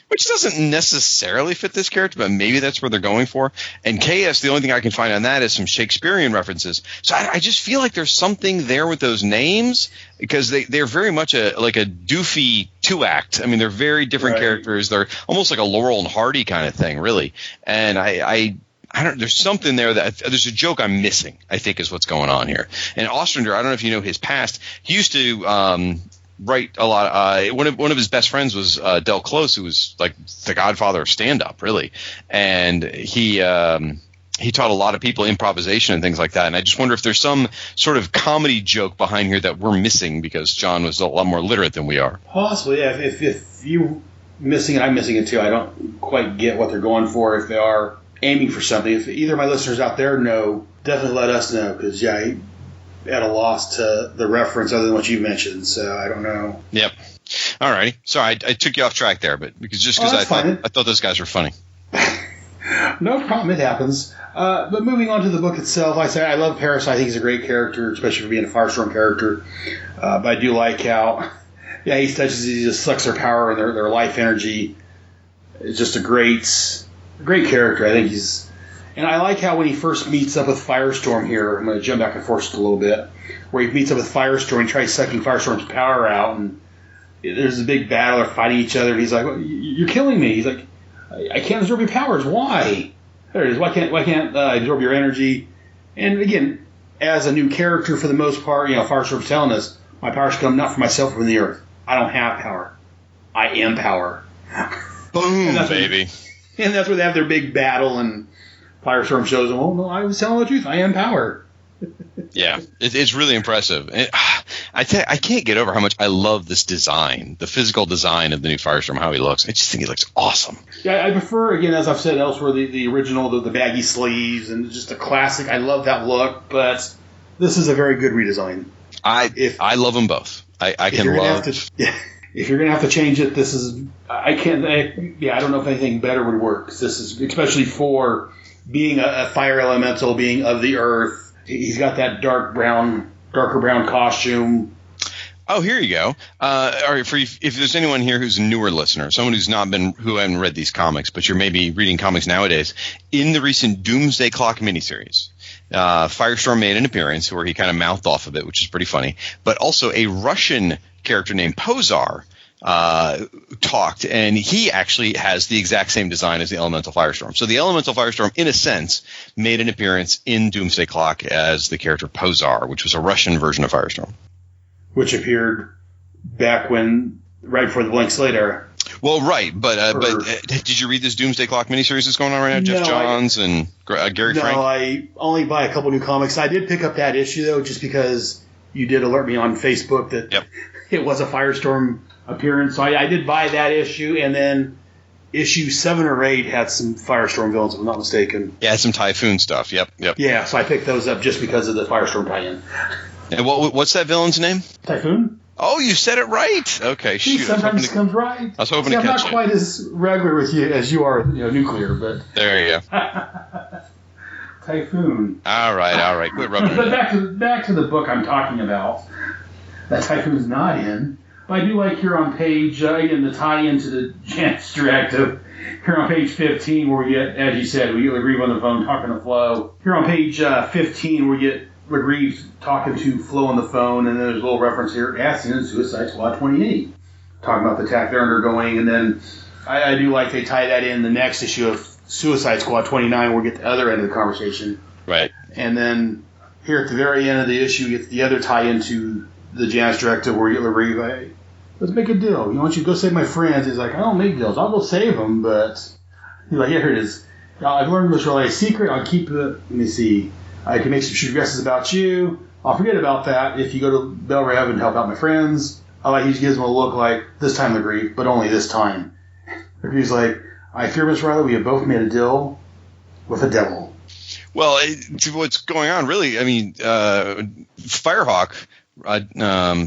which doesn't necessarily fit this character, but maybe that's where they're going for. And KS, the only thing I can find on that is some Shakespearean references. So I just feel like there's something there with those names because they're very much like a doofy two-act. I mean, they're very different characters. They're almost like a Laurel and Hardy kind of thing, really. And I don't. There's something there that there's a joke I'm missing, I think, is what's going on here. And Ostrander, I don't know if you know his past. He used to write a lot. One of his best friends was Del Close, who was like the godfather of stand-up, really. And he taught a lot of people improvisation and things like that. And I just wonder if there's some sort of comedy joke behind here that we're missing because John was a lot more literate than we are. Possibly, yeah. If you're missing it, I'm missing it too. I don't quite get what they're going for if they are aiming for something. If either of my listeners out there know, definitely let us know because, I'm at a loss to the reference other than what you've mentioned, so I don't know. Yep. All righty. Sorry, I took you off track there, but because I thought those guys were funny. No problem. It happens. But moving on to the book itself, I love Paris. I think he's a great character, especially for being a Firestorm character. But I do like how, he just sucks their power and their life energy. It's just a great character. I think and I like how when he first meets up with Firestorm here, I'm going to jump back and forth just a little bit, where he meets up with Firestorm and tries sucking Firestorm's power out, and there's a big battle, they're fighting each other, and he's like, "You're killing me." He's like, "I can't absorb your powers. Why?" There it is. Why can't I absorb your energy? And again, as a new character for the most part, Firestorm's telling us, my powers come not from myself, but from the earth. I don't have power. I am power. Boom, baby. And that's where they have their big battle, and Firestorm shows them, "Oh, no, I was telling the truth. I am power." Yeah, it's really impressive. I can't get over how much I love this design, the physical design of the new Firestorm, how he looks. I just think he looks awesome. Yeah, I prefer, again, as I've said elsewhere, the original, the baggy sleeves, and just the classic. I love that look, but this is a very good redesign. I love them both. I can love... If you're going to have to change it, this is... I don't know if anything better would work. This is, especially for being a fire elemental, being of the earth. He's got that darker brown costume. Oh, here you go. All right, if there's anyone here who's a newer listener, someone who haven't read these comics, but you're maybe reading comics nowadays, in the recent Doomsday Clock miniseries, Firestorm made an appearance where he kind of mouthed off of it, which is pretty funny. But also a Russian character named Pozar talked, and he actually has the exact same design as the Elemental Firestorm. So the Elemental Firestorm, in a sense, made an appearance in Doomsday Clock as the character Pozar, which was a Russian version of Firestorm. Which appeared back right before the Blank Slate era. Well, right, but did you read this Doomsday Clock miniseries that's going on right now? Jeff Johns and Gary Frank? No, I only buy a couple new comics. I did pick up that issue, though, just because you did alert me on Facebook that it was a Firestorm appearance. So I did buy that issue, and then issue 7 or 8 had some Firestorm villains, if I'm not mistaken. Yeah, some Typhoon stuff, yep. Yeah, so I picked those up just because of the Firestorm tie-in. And what's that villain's name? Typhoon. Oh, you said it right. Okay, shoot. Sometimes it comes right. I was hoping to catch it. I'm not quite as regular with you as you are, nuclear, but... There you go. Typhoon. All right. Quit rubbing But back to the book I'm talking about. That Typhoon's not in. But I do like here on page, again, the tie-in to the Janus Directive. Here on page 15, where we get, as you said, we agree on the phone, talking to Flo. Here on page 15, we get Reeves talking to Flo on the phone, and then there's a little reference here, asking in Suicide Squad 28, talking about the attack they're undergoing, and then I do like they tie that in the next issue of Suicide Squad 29, we'll get the other end of the conversation. Right. And then here at the very end of the issue, you get the other tie into the Janus Directive where you get LaRive, hey, let's make a deal. You want you to go save my friends? He's like, I don't make deals. I'll go save them, but he's like, yeah, here it is. I've learned this really secret. I'll keep it. Let me see. I can make some shoot guesses about you. I'll forget about that if you go to Bel Rev and help out my friends. He gives him a look like, this time, LaGrieve, but only this time. LaGrieve's like, I fear, Miss Riley, we have both made a deal with the devil. Well, what's going on, really, I mean, Firehawk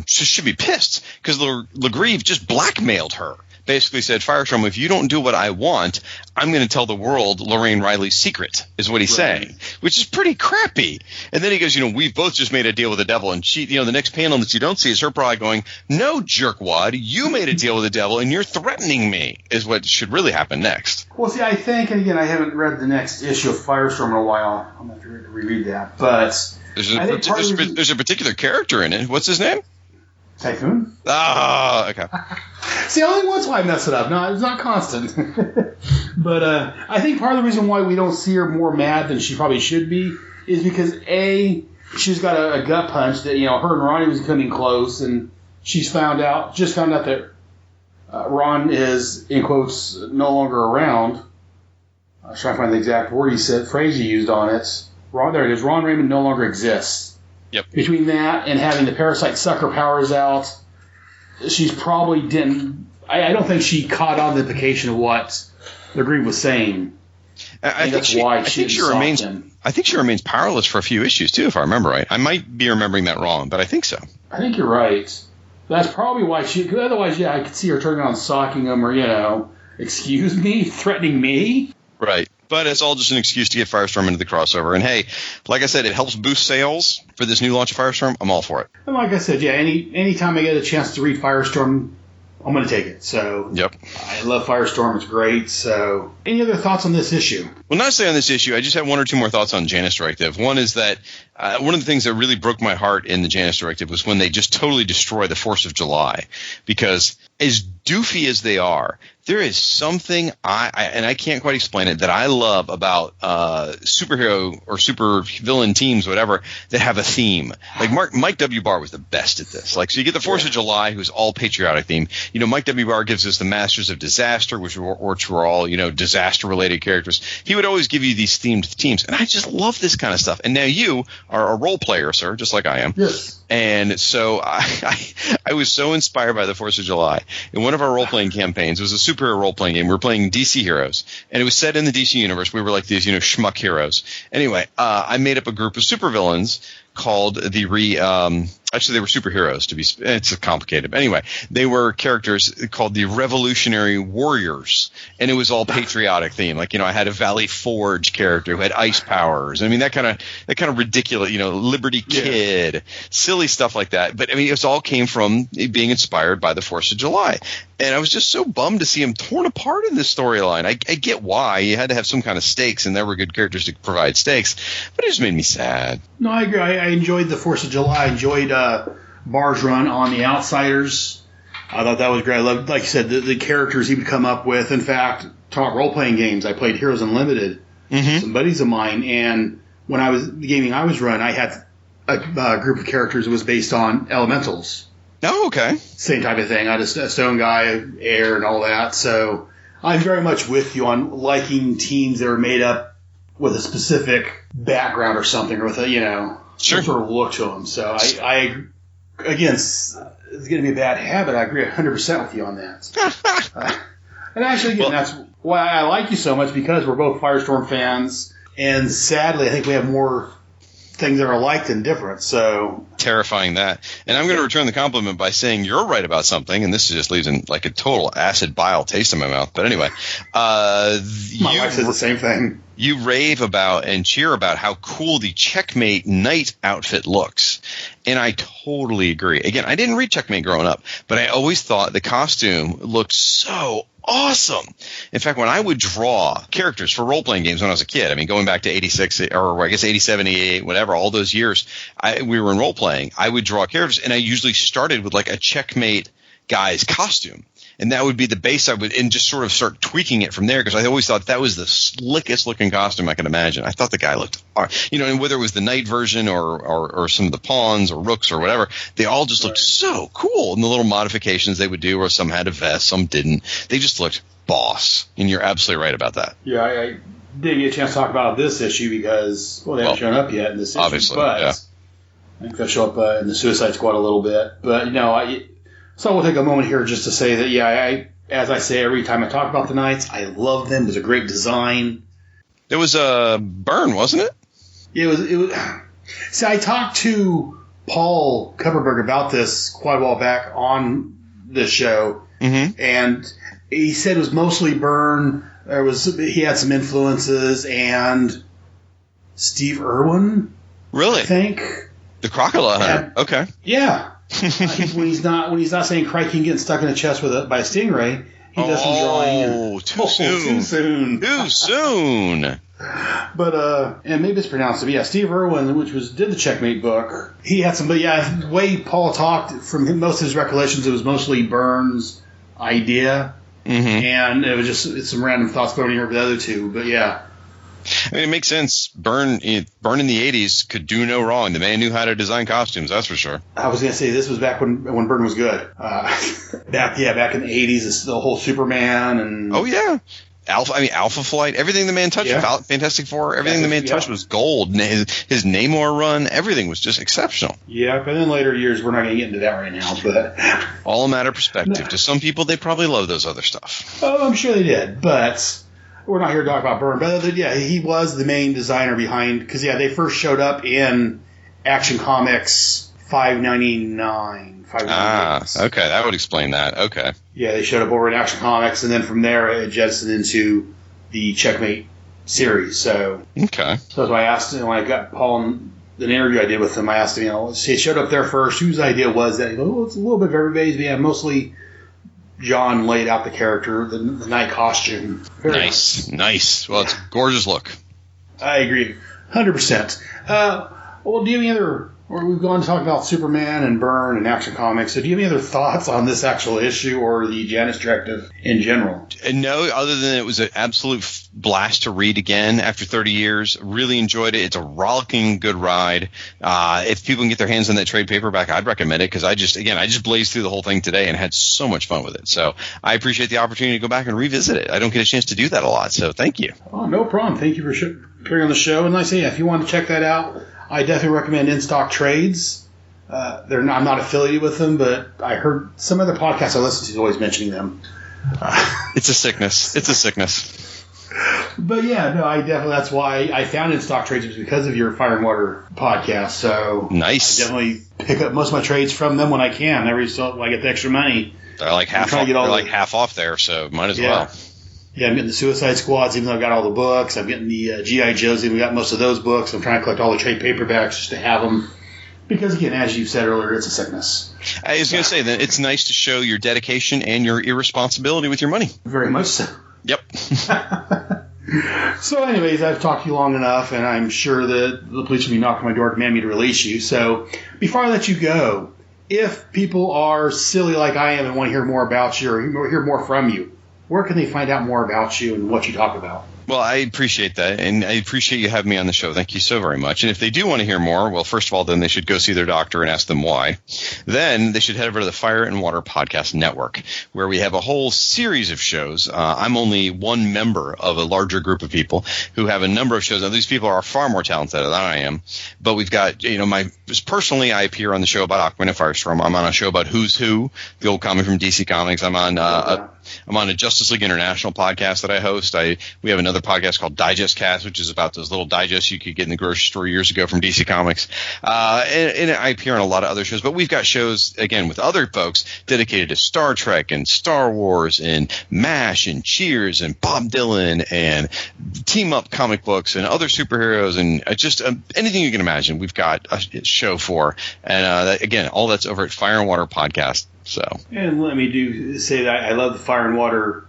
should be pissed because LaGrieve just blackmailed her. Basically said, Firestorm, if you don't do what I want, I'm going to tell the world Lorraine Riley's secret, is what he's saying, which is pretty crappy. And then he goes, we've both just made a deal with the devil. And she, the next panel that you don't see is her probably going, no, jerkwad, you made a deal with the devil and you're threatening me, is what should really happen next. Well, see, I think, and again, I haven't read the next issue of Firestorm in a while. I'm going to have to reread that. But there's a particular character in it. What's his name? Typhoon? Ah, okay. See, only once why I mess it up. No, it's not constant. But I think part of the reason why we don't see her more mad than she probably should be is because, A, she's got a gut punch that, her and Ronnie was coming close, and she's just found out that Ron is, in quotes, no longer around. I was trying to find the exact phrase he used on it. There it is. Ron Raymond no longer exists. Yep. Between that and having the parasite suck her powers out, she's probably didn't. I don't think she caught on the implication of what LaGrieve was saying. I think she remains powerless for a few issues too, if I remember right. I might be remembering that wrong, but I think so. I think you're right. That's probably why she. Cause otherwise, I could see her turning on, socking him, or excuse me, threatening me. Right. But it's all just an excuse to get Firestorm into the crossover. And hey, like I said, it helps boost sales for this new launch of Firestorm. I'm all for it. And like I said, anytime I get a chance to read Firestorm, I'm going to take it. So yep. I love Firestorm. It's great. So any other thoughts on this issue? Well, not to say on this issue. I just have one or two more thoughts on Janus Directive. One is that one of the things that really broke my heart in the Janus Directive was when they just totally destroy the 4th of July. Because as doofy as they are, there is something and I can't quite explain it, that I love about superhero or super villain teams, whatever, that have a theme. Like Mike W. Barr was the best at this. Like, so you get the 4th of July, who's all patriotic theme. Mike W. Barr gives us the Masters of Disaster, which were all, disaster-related characters. He would always give you these themed teams, and I just love this kind of stuff. And now you are a role player, sir, just like I am. Yes. And so I was so inspired by the 4th of July. In one of our role-playing campaigns, it was a superhero role-playing game. We were playing DC heroes, and it was set in the DC universe. We were like these, schmuck heroes. Anyway, I made up a group of supervillains called actually, they were superheroes. It's complicated. But anyway, they were characters called the Revolutionary Warriors, and it was all patriotic theme. Like, I had a Valley Forge character who had ice powers. I mean, that kind of ridiculous, Liberty Kid, silly stuff like that. But I mean, it all came from being inspired by the 4th of July. And I was just so bummed to see him torn apart in this storyline. I get why you had to have some kind of stakes, and there were good characters to provide stakes, but it just made me sad. No, I agree. I enjoyed the 4th of July. I enjoyed Barr's run on the Outsiders. I thought that was great. I loved, like you said, the characters he would come up with. In fact, talk role-playing games. I played Heroes Unlimited, some buddies of mine, and when the gaming I was run, I had a group of characters that was based on elementals. Oh, okay. Same type of thing. I just a stone guy, air, and all that. So I'm very much with you on liking teams that are made up with a specific background or something, or with a some sort of look to them. So I again, it's going to be a bad habit. I agree 100% with you on that. And actually, again, that's why I like you so much, because we're both Firestorm fans, and sadly, I think we have more things that are alike than different. So terrifying that. And I'm going to return the compliment by saying you're right about something, and this just leaves in like a total acid bile taste in my mouth. But anyway, my wife says the same thing. You rave about and cheer about how cool the Checkmate Knight outfit looks. And I totally agree. Again, I didn't read Checkmate growing up, but I always thought the costume looked so awesome. In fact, when I would draw characters for role-playing games when I was a kid, I mean, going back to 86, or I guess 87, 88, whatever, all those years we were in role-playing, I would draw characters, and I usually started with like a Checkmate guy's costume. and that would be the base. And just sort of start tweaking it from there, because I always thought that was the slickest looking costume I could imagine. I thought the guy looked, and whether it was the knight version or some of the pawns or rooks or whatever, they all just looked so cool. And the little modifications they would do, or some had a vest, some didn't. They just looked boss. And you're absolutely right about that. Yeah, I didn't get a chance to talk about this issue because, they haven't shown up yet in this issue. Obviously, but yeah. I think they'll show up in the Suicide Squad a little bit. But, so we'll take a moment here just to say that, as I say every time I talk about the Knights, I love them. It was a great design. It was a Byrne, wasn't it? It was. See, I talked to Paul Kupperberg about this quite a while back on this show, and he said it was mostly Byrne. He had some influences, and Steve Irwin. Really? I think the Crocodile Hunter. Okay. Yeah. when he's not saying crikey and getting stuck in the chest by a stingray, he does some drawing. Too soon. But and maybe it's pronounced it. But yeah, Steve Irwin, which did the Checkmate book, he had some. But yeah, the way Paul talked, from most of his recollections, it was mostly Byrne's idea, and it was just some random thoughts thrown in here with the other two. But yeah. I mean, it makes sense. Byrne in the 80s could do no wrong. The man knew how to design costumes, that's for sure. I was going to say, this was back when Byrne was good. Back in the 80s, it's the whole Superman and... Oh, yeah. Alpha Flight, everything the man touched, Fantastic Four, everything the man touched was gold. And his Namor run, everything was just exceptional. Yeah, but in later years, we're not going to get into that right now. But all a matter of perspective. To some people, they probably love those other stuff. Oh, I'm sure they did, but... We're not here to talk about Byrne, but he was the main designer behind, because they first showed up in Action Comics 599. Okay, that would explain that. Okay. Yeah, they showed up over in Action Comics, and then from there it jettisoned into the Checkmate series. So that's why I asked him when I got Paul in an interview I did with him. I asked him, he showed up there first. Whose idea was that? He goes, well, it's a little bit of everybody's, but mostly. John laid out the character, the night costume. Very nice. Well, it's a gorgeous look. I agree, 100%. Do you have any other? Or we've gone to talk about Superman and Byrne and Action Comics. So, do you have any other thoughts on this actual issue or the Janus Directive in general? No, other than it was an absolute blast to read again after 30 years. Really enjoyed it. It's a rollicking good ride. If people can get their hands on that trade paperback, I'd recommend it, because I just blazed through the whole thing today and had so much fun with it. So I appreciate the opportunity to go back and revisit it. I don't get a chance to do that a lot, so thank you. Oh, no problem. Thank you for appearing on the show. And like I say, if you want to check that out, I definitely recommend In Stock Trades. I'm not affiliated with them, but I heard some other podcasts I listen to is always mentioning them. It's a sickness. But yeah, no, that's why I found In Stock Trades, was because of your Fire and Water podcast. So nice. I definitely pick up most of my trades from them when I can. When I get the extra money. They're like half off there, so might as well. Yeah, I'm getting the Suicide Squads, even though I've got all the books. I'm getting the G.I. Joes, even though I've got most of those books. I'm trying to collect all the trade paperbacks just to have them. Because, again, as you said earlier, it's a sickness. I was going to say that it's nice to show your dedication and your irresponsibility with your money. Very much so. Yep. So, anyways, I've talked to you long enough, and I'm sure that the police will be knocking on my door to demand me to release you. So, before I let you go, if people are silly like I am and want to hear more about you or hear more from you, where can they find out more about you and what you talk about? Well, I appreciate that, and I appreciate you having me on the show. Thank you so very much. And if they do want to hear more, well, first of all, then they should go see their doctor and ask them why. Then they should head over to the Fire and Water Podcast Network, where we have a whole series of shows. I'm only one member of a larger group of people who have a number of shows. Now, these people are far more talented than I am, but we've got, personally, I appear on the show about Aquaman and Firestorm. I'm on a show about Who's Who, the old comic from DC Comics. I'm on a Justice League International podcast that I host. We have another podcast called Digest Cast, which is about those little digests you could get in the grocery store years ago from DC Comics. And I appear on a lot of other shows, but we've got shows, again, with other folks dedicated to Star Trek and Star Wars and MASH and Cheers and Bob Dylan and Team Up comic books and other superheroes and just anything you can imagine. We've got a show for. And again, all that's over at Fire and Water Podcast. So, and let me say that I love the Fire and Water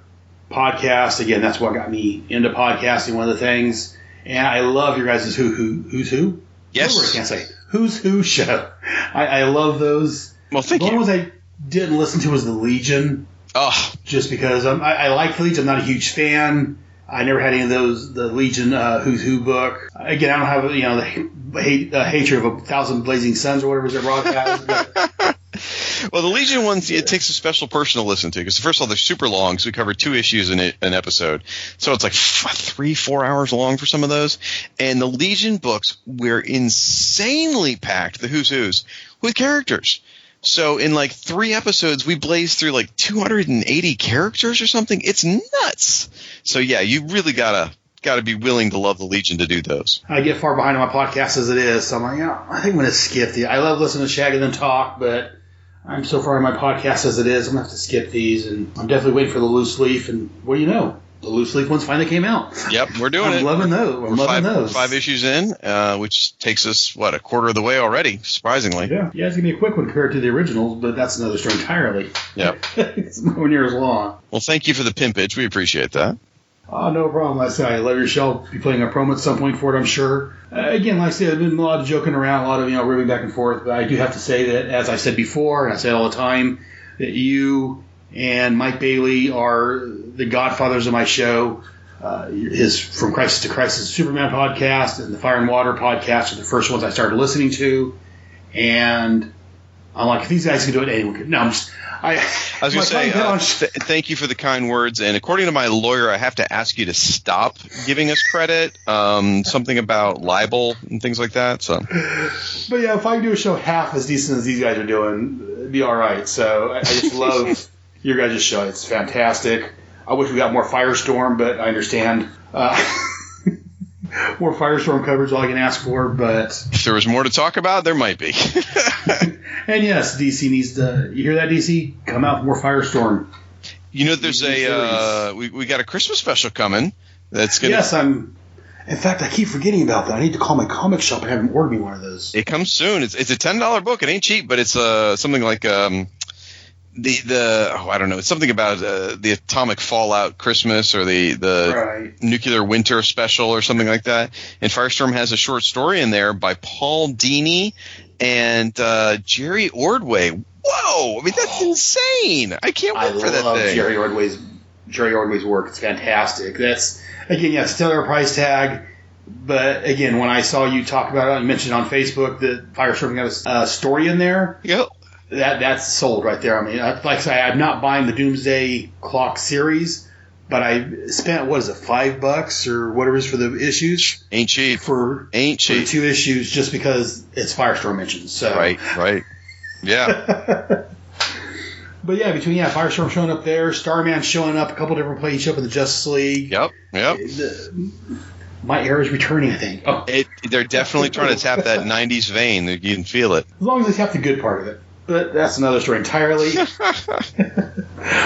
podcast. Again, that's what got me into podcasting, one of the things. And I love your guys' Who's Who? Yes. I can't say. Who's Who show. I love those. Well, thank you. The one I didn't listen to was the Legion. Oh, just because I like the Legion. I'm not a huge fan. I never had any of those, the Legion Who's Who book. Again, I don't have, the hatred of 1,000 Blazing Suns or whatever that Rob has. But well, the Legion ones, it takes a special person to listen to because, first of all, they're super long, so we cover 2 issues in an episode. So it's like 3-4 hours long for some of those. And the Legion books were insanely packed, the Who's Who's, with characters. So in like 3 episodes, we blazed through like 280 characters or something. It's nuts. So yeah, you really gotta be willing to love the Legion to do those. I get far behind on my podcast as it is, so I'm like, I think I'm going to skip the. I love listening to Shag and then talk, but I'm so far in my podcast as it is, I'm going to have to skip these, and I'm definitely waiting for the loose leaf. And what do you know? The loose leaf ones finally came out. Yep, we're doing it. I'm loving those. I'm loving those. 5 issues in, which takes us, a quarter of the way already, surprisingly. Yeah, it's going to be a quick one compared to the originals, but that's another story entirely. Yep. It's nowhere near as long. Well, thank you for the pimpage. We appreciate that. Oh, no problem. Like I said, I love your show. I'll be playing a promo at some point for it, I'm sure. Again, like I said, there's been a lot of joking around, a lot of ribbing back and forth, but I do have to say that, as I said before, and I say all the time, that you and Mike Bailey are the godfathers of my show. His From Crisis to Crisis Superman podcast and the Fire and Water podcast are the first ones I started listening to. And I'm like, if these guys can do it, anyone can. No, I was going to say, thank you for the kind words. And according to my lawyer, I have to ask you to stop giving us credit. Something about libel and things like that. So, but yeah, if I can do a show half as decent as these guys are doing, it'd be all right. So I just love your guys' show. It's fantastic. I wish we got more Firestorm, but I understand. More Firestorm coverage, all I can ask for. But if there was more to talk about, there might be. And yes, DC needs to. You hear that, DC? Come out with more Firestorm. There's we got a Christmas special coming. That's gonna. Yes, In fact, I keep forgetting about that. I need to call my comic shop and have them order me one of those. It comes soon. It's a $10 book. It ain't cheap, but it's something like I don't know. It's something about the atomic fallout Christmas or the nuclear winter special or something like that. And Firestorm has a short story in there by Paul Dini and Jerry Ordway. Whoa! I mean, that's insane. I can't wait for that thing. I love Jerry Ordway's work. It's fantastic. That's, again, still our price tag. But again, when I saw you talk about it, you mentioned on Facebook that Firestorm got a story in there. Yep. That's sold right there. I mean, like I say, I'm not buying the Doomsday Clock series, but I spent, $5 or whatever it is for the issues? Ain't cheap. For 2 issues just because it's Firestorm mentioned. So. Right. Yeah. But yeah, between Firestorm showing up there, Starman showing up, a couple different places, showing up in the Justice League. Yep. My era is returning, I think. Oh. They're definitely trying to tap that 90s vein. You can feel it. As long as they tap the good part of it. But that's another story entirely.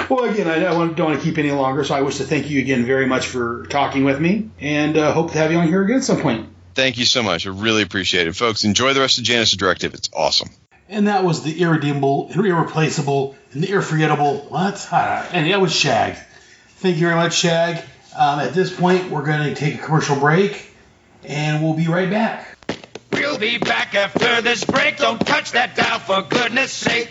Well, again, I don't want to keep any longer, so I wish to thank you again very much for talking with me, and hope to have you on here again at some point. Thank you so much. I really appreciate it. Folks, enjoy the rest of Janus Directive. It's awesome. And that was the irredeemable, irreplaceable, and the irreforgettable. And that was Shag. Thank you very much, Shag. At this point, we're going to take a commercial break, and we'll be right back. We'll be back after this break. Don't touch that dial, for goodness sake.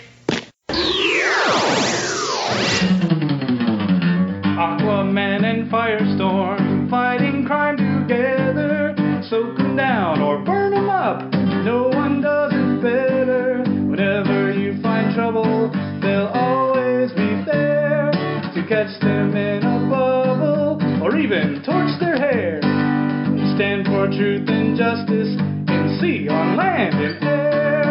Aquaman and Firestorm fighting crime together. Soak them down or burn them up. No one does it better. Whenever you find trouble, they'll always be there to catch them in a bubble or even torch their hair. They stand for truth and justice in sea, on land, and air.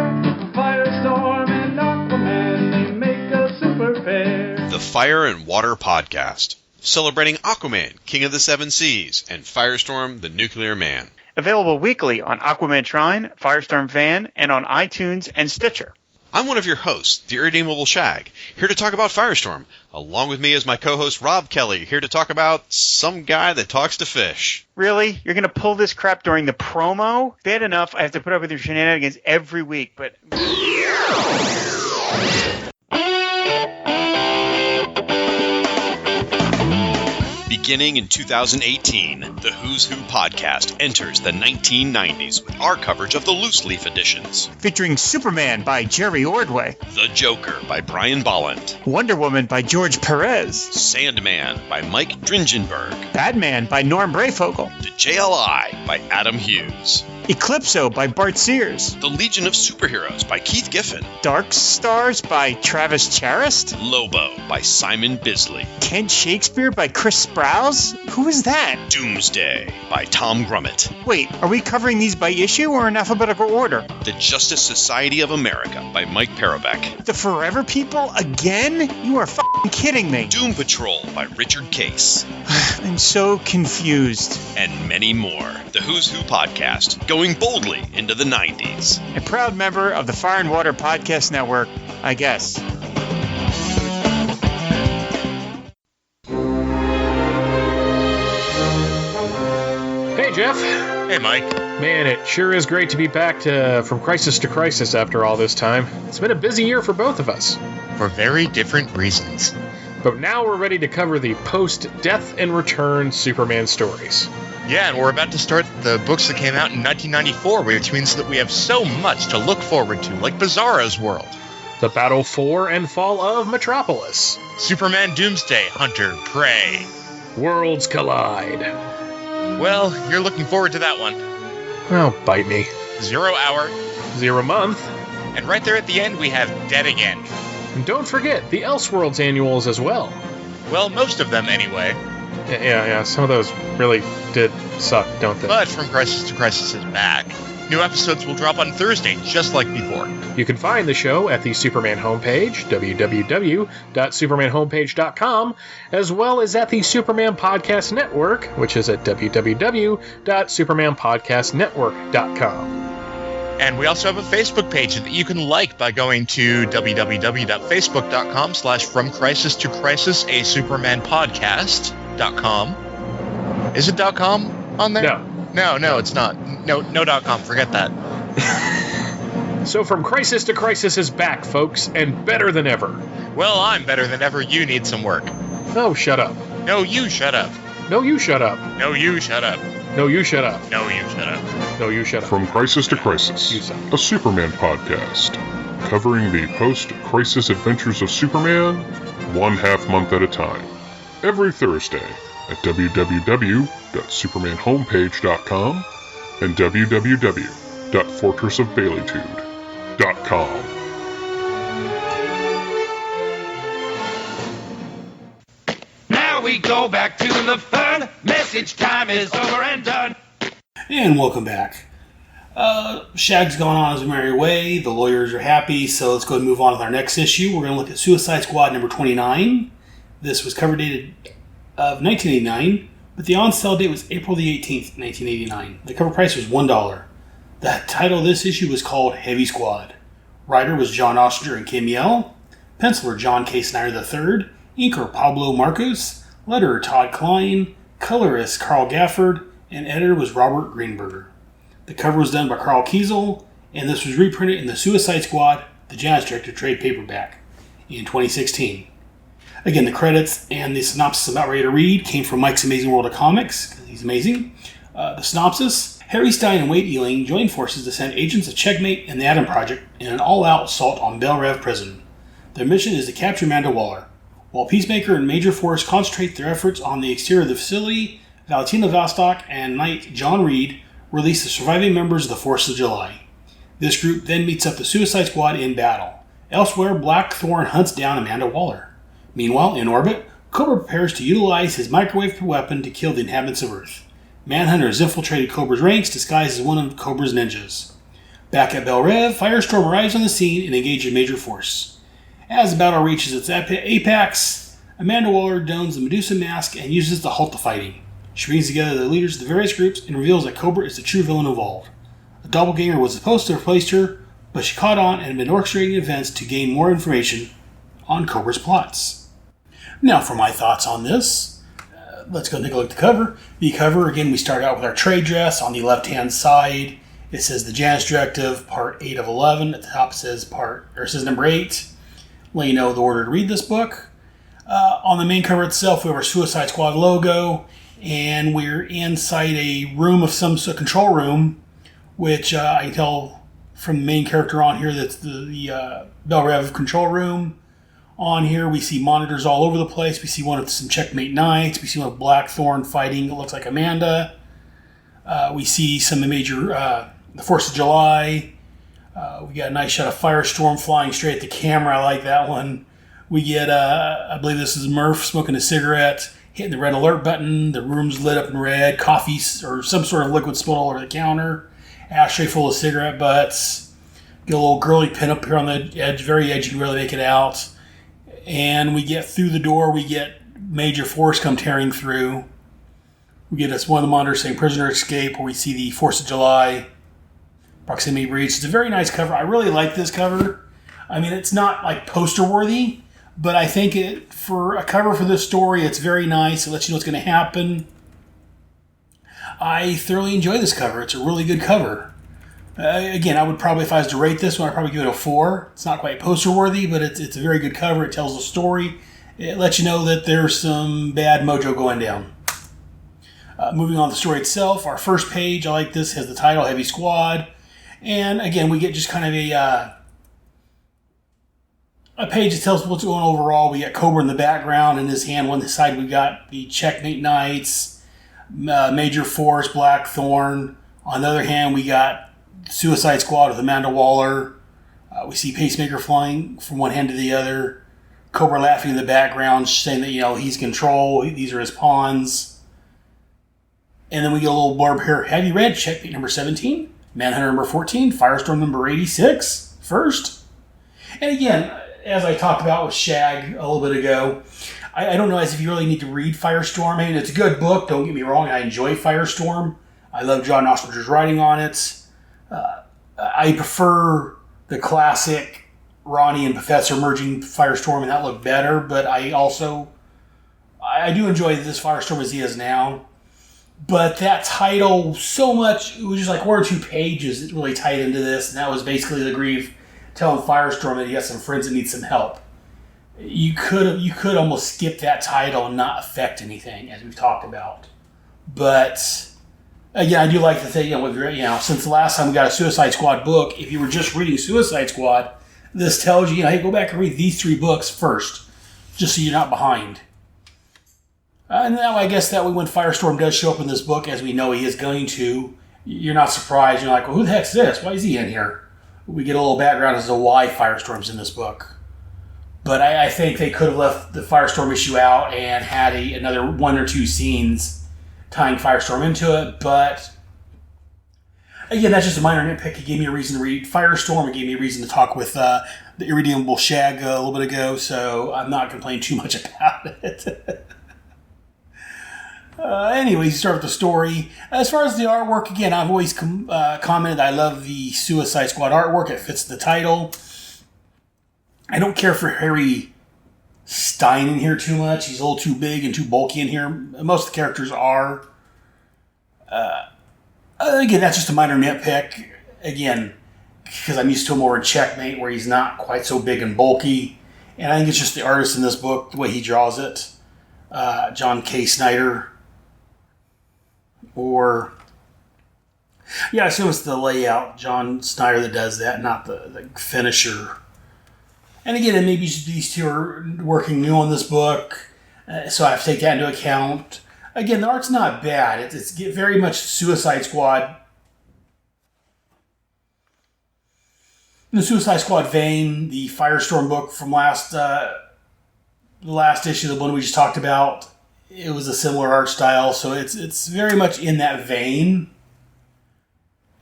Firestorm and Aquaman, they make a super pair. The Fire and Water Podcast, celebrating Aquaman, King of the Seven Seas, and Firestorm, the Nuclear Man. Available weekly on Aquaman Shrine, Firestorm Fan, and on iTunes and Stitcher. I'm one of your hosts, the Irredeemable Shag, here to talk about Firestorm. Along with me is my co-host Rob Kelly, here to talk about some guy that talks to fish. Really? You're going to pull this crap during the promo? Bad enough I have to put up with your shenanigans every week, but... Be Beginning in 2018, the Who's Who podcast enters the 1990s with our coverage of the loose leaf editions. Featuring Superman by Jerry Ordway. The Joker by Brian Bolland. Wonder Woman by George Perez. Sandman by Mike Dringenberg. Batman by Norm Brayfogle. The JLI by Adam Hughes. Eclipso by Bart Sears. The Legion of Superheroes by Keith Giffen. Dark Stars by Travis Charest. Lobo by Simon Bisley. Kent Shakespeare by Chris Sprouse? Who is that? Doomsday by Tom Grummett. Wait, are we covering these by issue or in alphabetical order? The Justice Society of America by Mike Parobeck. The Forever People again? You are f***ing kidding me. Doom Patrol by Richard Case. I'm so confused. And many more. The Who's Who podcast, going boldly into the 90s. A proud member of the Fire and Water Podcast Network, I guess. Hey, Jeff. Hey, Mike. Man, it sure is great to be back from crisis to crisis after all this time. It's been a busy year for both of us. For very different reasons. But now we're ready to cover the post-Death and Return Superman stories. Yeah, and we're about to start the books that came out in 1994, which means that we have so much to look forward to, like Bizarro's World. The Battle for and Fall of Metropolis. Superman Doomsday, Hunter, Prey. Worlds Collide. Well, you're looking forward to that one. Oh, bite me. 0 Hour. 0 Month. And right there at the end, we have Dead Again. And don't forget the Elseworlds annuals as well. Well, most of them anyway. Yeah, some of those really did suck, don't they? But From Crisis to Crisis is back. New episodes will drop on Thursday, just like before. You can find the show at the Superman homepage, www.supermanhomepage.com, as well as at the Superman Podcast Network, which is at www.supermanpodcastnetwork.com. And we also have a Facebook page that you can like by going to www.facebook.com/FromCrisisToCrisis, a Superman podcast.com. Is it .com on there? No, it's not. No .com. Forget that. So From Crisis to Crisis is back, folks, and better than ever. Well, I'm better than ever. You need some work. Oh, shut up. No, you shut up. No, you shut up. No, you shut up. No, you shut up. No, you shut up. No, you shut up. From Crisis to Crisis, a Superman podcast, covering the post-crisis adventures of Superman, 1/2 month at a time. Every Thursday at www.supermanhomepage.com and www.fortressofbaileytude.com. Now we go back to the fun. Message time is over and done. And welcome back. Shag's going on his merry way. The lawyers are happy, so let's go ahead and move on with our next issue. We're going to look at Suicide Squad number 29. This was cover dated of 1989, but the on-sale date was April the 18th, 1989. The cover price was $1. The title of this issue was called Heavy Squad. Writer was John Ostrander and Kim Yell. Penciler John K. Snyder III. Inker Pablo Marcos. Letterer Todd Klein. Colorist Carl Gafford. And editor was Robert Greenberger. The cover was done by Carl Kiesel, and this was reprinted in the Suicide Squad, the Janus Directive trade paperback in 2016. Again, the credits and the synopsis I'm about ready to read came from Mike's Amazing World of Comics, because he's amazing. The synopsis: Harry Stein and Wade Ealing join forces to send agents of Checkmate and the Atom Project in an all-out assault on Belle Reve Prison. Their mission is to capture Amanda Waller. While Peacemaker and Major Force concentrate their efforts on the exterior of the facility, Valentina Vostok and Knight John Reed release the surviving members of the Force of July. This group then meets up the Suicide Squad in battle. Elsewhere, Blackthorn hunts down Amanda Waller. Meanwhile, in orbit, Cobra prepares to utilize his microwave weapon to kill the inhabitants of Earth. Manhunter has infiltrated Cobra's ranks disguised as one of Cobra's ninjas. Back at Belle Reve, Firestorm arrives on the scene and engages Major Force. As the battle reaches its apex, Amanda Waller dons the Medusa mask and uses it to halt the fighting. She brings together the leaders of the various groups and reveals that Cobra is the true villain involved. A doppelganger was supposed to have replaced her, but she caught on and had been orchestrating events to gain more information on Cobra's plots. Now for my thoughts on this. Let's go take a look at the cover. The cover, again, we start out with our trade dress on the left-hand side. It says the Janus Directive, part 8 of 11. At the top it says number 8. Let you know the order to read this book. On the main cover itself, we have our Suicide Squad logo, and we're inside a room of some sort, control room, which I can tell from the main character on here that's the Bell Rev control room. On here, we see monitors all over the place. We see one of some Checkmate Knights. We see one of Blackthorn fighting, it looks like Amanda. We see some major, the 4th of July. We got a nice shot of Firestorm flying straight at the camera. I like that one. We get, I believe this is Murph smoking a cigarette, hitting the red alert button. The room's lit up in red. Coffee or some sort of liquid spilled all over the counter. Ashtray full of cigarette butts. Get a little girly pin up here on the edge, very edgy, you can really make it out. And we get through the door, we get Major Force come tearing through. We get one of the monitors saying prisoner escape, where we see the 4th of July proximity breach. It's a very nice cover. I really like this cover. I mean, it's not like poster worthy, but I think for a cover for this story, it's very nice. It lets you know what's going to happen. I thoroughly enjoy this cover. It's a really good cover. Again, I would probably, if I was to rate this one, I'd probably give it a 4. It's not quite poster worthy, but it's a very good cover. It tells the story. It lets you know that there's some bad mojo going down. Moving on to the story itself, our first page, I like this, has the title, Heavy Squad. And again, we get just kind of a page that tells what's going on overall. We got Cobra in the background. In his hand, on the side, we got the Checkmate Knights, Major Force, Blackthorn. On the other hand, we got Suicide Squad with Amanda Waller. We see Pacemaker flying from one hand to the other. Cobra laughing in the background, saying that, he's control. These are his pawns. And then we get a little blurb here. Have you read Checkmate number 17? Manhunter number 14? Firestorm number 86? First? And again, as I talked about with Shag a little bit ago, I don't know as if you really need to read Firestorm. I mean, it's a good book. Don't get me wrong. I enjoy Firestorm. I love John Ostrager's writing on it. I prefer the classic Ronnie and Professor merging Firestorm, and that looked better. But I do enjoy this Firestorm as he is now. But that title, so much, it was just like 1 or 2 pages that really tied into this, and that was basically the Grief telling Firestorm that he has some friends that need some help. You could almost skip that title and not affect anything, as we've talked about. But again, I do like to think, since the last time we got a Suicide Squad book, if you were just reading Suicide Squad, this tells you, hey, go back and read these 3 books first, just so you're not behind. And now I guess that way when Firestorm does show up in this book, as we know he is going to, you're not surprised. You're like, well, who the heck's this? Why is he in here? We get a little background as to why Firestorm's in this book. But I think they could have left the Firestorm issue out and had another 1 or 2 scenes tying Firestorm into it. But again, that's just a minor nitpick. It gave me a reason to read Firestorm. It gave me a reason to talk with the Irredeemable Shag a little bit ago. So I'm not complaining too much about it. Anyways, start with the story. As far as the artwork, again, I've always commented I love the Suicide Squad artwork. It fits the title. I don't care for Harry Stein in here too much. He's a little too big and too bulky in here. Most of the characters are. Again, that's just a minor nitpick. Again, because I'm used to him more in Checkmate, where he's not quite so big and bulky. And I think it's just the artist in this book, the way he draws it. John K. Snyder. I assume it's the layout, John Snyder, that does that, not the finisher. And again, maybe these two are working new on this book, so I have to take that into account. Again, the art's not bad. It's very much Suicide Squad. In the Suicide Squad vein, the Firestorm book from the last issue, the one we just talked about, it was a similar art style, so it's very much in that vein.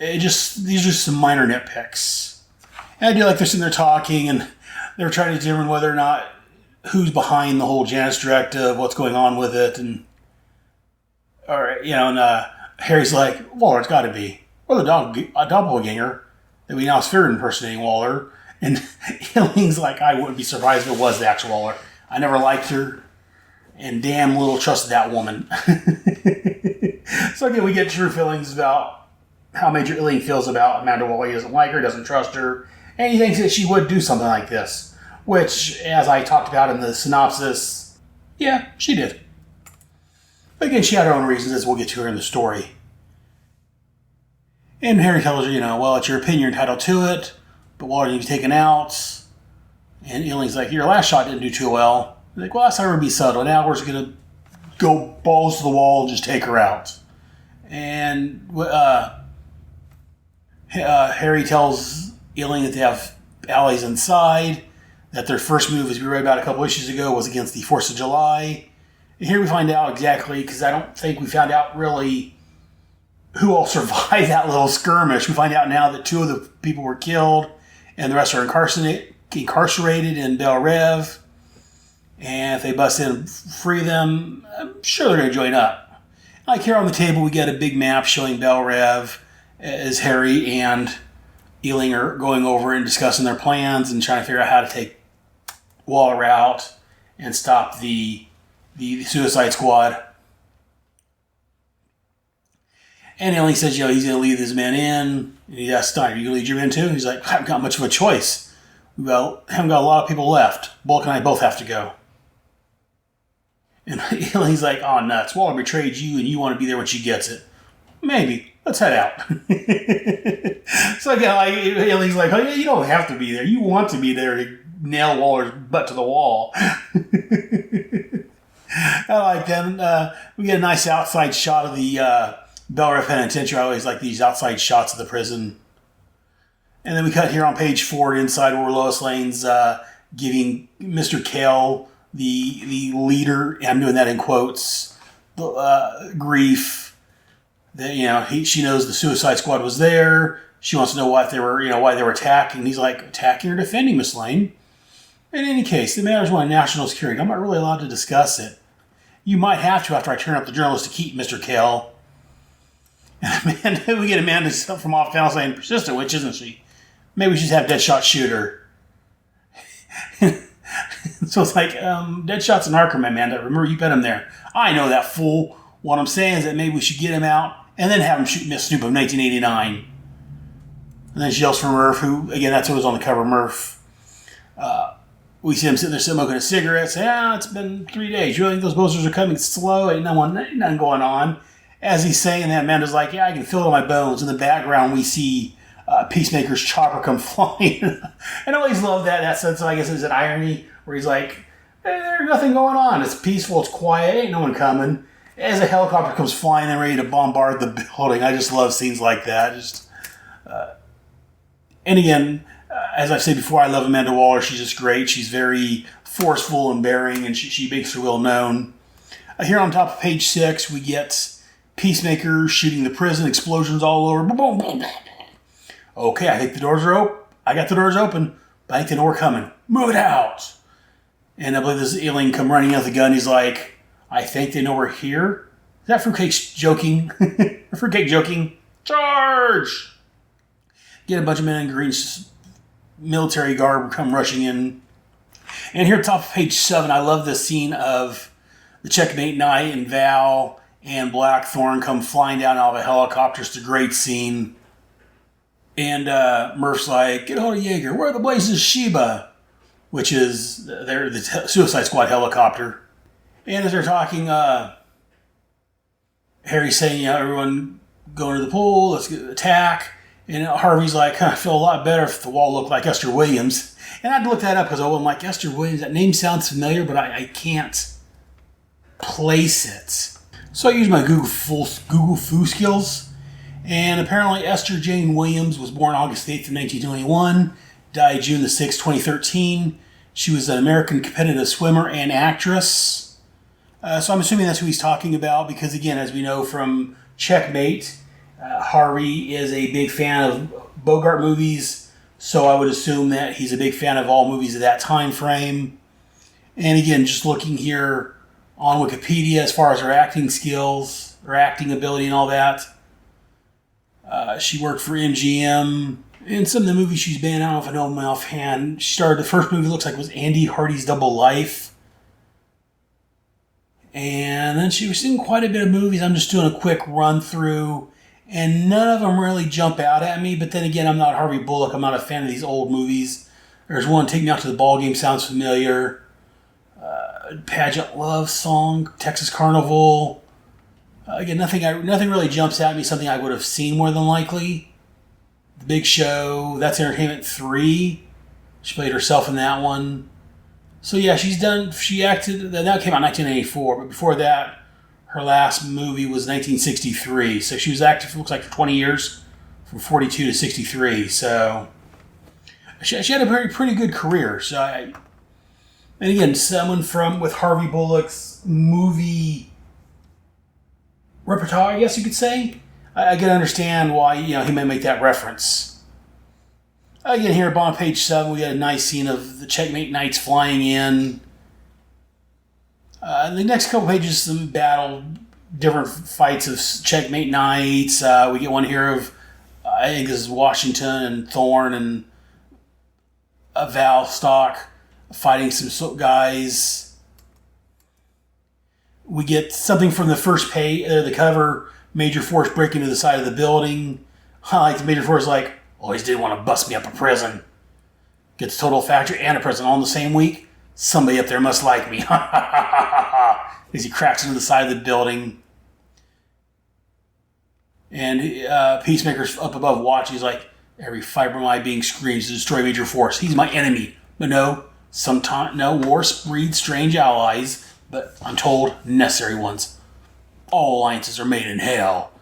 These are some minor nitpicks. And I do like they're sitting there talking, and they're trying to determine whether or not who's behind the whole Janus Directive, what's going on with it, and Harry's like, Waller, it's got to be, or the doppelganger that we now feared impersonating Waller, and Hilling's like, I wouldn't be surprised if it was the actual Waller. I never liked her, and damn little trusted that woman. So again, we get true feelings about how Major Illing feels about Amanda Waller. He doesn't like her, doesn't trust her, and he thinks that she would do something like this. Which, as I talked about in the synopsis, Yeah, she did. But again, she had her own reasons, as we'll get to her in the story. And Harry tells her, well, it's your opinion, you're entitled to it, but Waller needs to be taken out. And Eileen's like, your last shot didn't do too well. He's like, well, last time we're going to be subtle. Now we're just going to go balls to the wall and just take her out. And Harry tells Eileen that they have allies inside, that their first move, as we read about a couple issues ago, was against the 4th of July. And here we find out exactly, because I don't think we found out really who all survived that little skirmish. We find out now that 2 of the people were killed, and the rest are incarcerated in Bel Rev. And if they bust in and free them, I'm sure they're going to join up. Like here on the table, we get a big map showing Bel Rev as Harry and Eileen are going over and discussing their plans and trying to figure out how to take Waller out and stop the Suicide Squad. And Eileen says, he's going to lead his men in. And he asks Stein, are you going to lead your men too? He's like, I haven't got much of a choice. We haven't got a lot of people left. Bulk and I both have to go. And Eileen's like, oh, nuts. Waller betrayed you and you want to be there when she gets it. Maybe. Let's head out. So again, Eileen's like, oh, yeah, you don't have to be there. You want to be there to nail Waller's butt to the wall. I like that. We get a nice outside shot of the Bel Rev Penitentiary. I always like these outside shots of the prison. And then we cut here on page 4 inside where Lois Lane's giving Mr. Kale, the leader, and I'm doing that in quotes, grief. That she knows the Suicide Squad was there. She wants to know why they were attacking. He's like, attacking or defending, Miss Lane. In any case, the matter is one of national security. I'm not really allowed to discuss it. You might have to after I turn up the journalist to keep Mr. Kale. And we get Amanda from off panel saying, persistent witch, isn't she? Maybe we should have Deadshot shoot her. So it's like, Deadshot's an Arkham, Amanda. Remember, you bet him there. I know that fool. What I'm saying is that maybe we should get him out and then have him shoot Miss Snoop of 1989. And then she yells for Murph, who, again, that's who was on the cover, Murph. We see him sitting there smoking a cigarette, say, it's been 3 days. You really think those posters are coming slow? Ain't nothing going on. As he's saying that, Amanda's like, yeah, I can feel it in my bones. In the background, we see Peacemaker's chopper come flying. And I always love that sense of, I guess, it's an irony, where he's like, there's nothing going on. It's peaceful, it's quiet, ain't no one coming. As a helicopter comes flying and ready to bombard the building. I just love scenes like that. And again, as I've said before, I love Amanda Waller. She's just great. She's very forceful and bearing, and she makes her will known. Here on top of page 6, we get Peacemaker shooting the prison, explosions all over. Boom, boom, boom. Okay, I think the doors are open. I got the doors open, but I think they know we're coming. Move it out. And I believe this alien come running out with a gun. He's like, I think they know we're here. Is that Fruitcake's joking? Fruitcake joking? Charge! Get a bunch of men in green military garb come rushing in. And here at the top of page 7, I love this scene of the Checkmate Knight and Val and Blackthorn come flying down out of a helicopter. It's a great scene. And Murph's like, get hold of Jaeger. Where are the blazes, Sheba? Which is the Suicide Squad helicopter. And as they're talking, Harry's saying, everyone go into the pool, let's attack. And Harvey's like, I feel a lot better if the wall looked like Esther Williams. And I had to look that up because I'm like, Esther Williams, that name sounds familiar, but I can't place it. So I used my Google Foo skills. And apparently Esther Jane Williams was born August 8th of 1921, died June the 6th, 2013. She was an American competitive swimmer and actress. So I'm assuming that's who he's talking about because, again, as we know from Checkmate, Harvey is a big fan of Bogart movies, so I would assume that he's a big fan of all movies of that time frame. And again, just looking here on Wikipedia as far as her acting skills, her acting ability and all that, she worked for MGM. In some of the movies she's been in, I don't know if I know them offhand. She started, the first movie looks like was Andy Hardy's Double Life. And then she was in quite a bit of movies. I'm just doing a quick run through. And none of them really jump out at me. But then again, I'm not Harvey Bullock. I'm not a fan of these old movies. There's one, Take Me Out to the Ball Game, sounds familiar. pageant love song, Texas Carnival. Again, nothing really jumps at me. Something I would have seen more than likely. The Big Show. That's Entertainment 3. She played herself in that one. So yeah, she acted. That came out in 1984. But before that, her last movie was 1963. So she was active. Looks like for 20 years, from 42 to 63. So she had a pretty good career. So and again, someone with Harvey Bullock's movie repertoire, I guess you could say. I can understand why he may make that reference. Again, here on page 7, we got a nice scene of the Checkmate Knights flying in. The next couple pages, some battle, different fights of Checkmate Knights. We get one here of, I think this is Washington and Thorne and Valstock fighting some guys. We get something from the first page, the cover, Major Force breaking into the side of the building. I like the Major Force like, always did want to bust me up a prison. Gets Total Factory and a prison all in the same week. Somebody up there must like me. As he cracks into the side of the building. And Peacemaker's up above watching. He's like, every fiber of my being screams to destroy Major Force. He's my enemy. But no, war breeds strange allies. But I'm told necessary ones. All alliances are made in hell.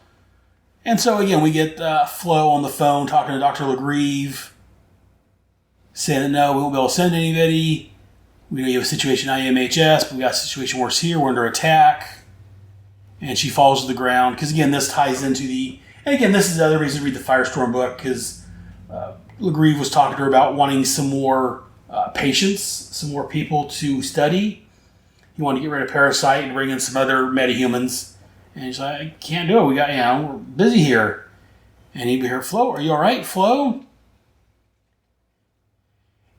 And so again, we get Flo on the phone talking to Dr. LeGrieve, saying that no, we won't be able to send anybody. We know you have a situation at IMHS, but we got a situation worse here. We're under attack. And she falls to the ground. Because again, this ties into and again, this is the other reason to read the Firestorm book, because LeGrieve was talking to her about wanting some more patients, some more people to study. He wanted to get rid of Parasite and bring in some other metahumans. And he's like, I can't do it. We're busy here. And he'd be here, Flo, are you all right, Flo?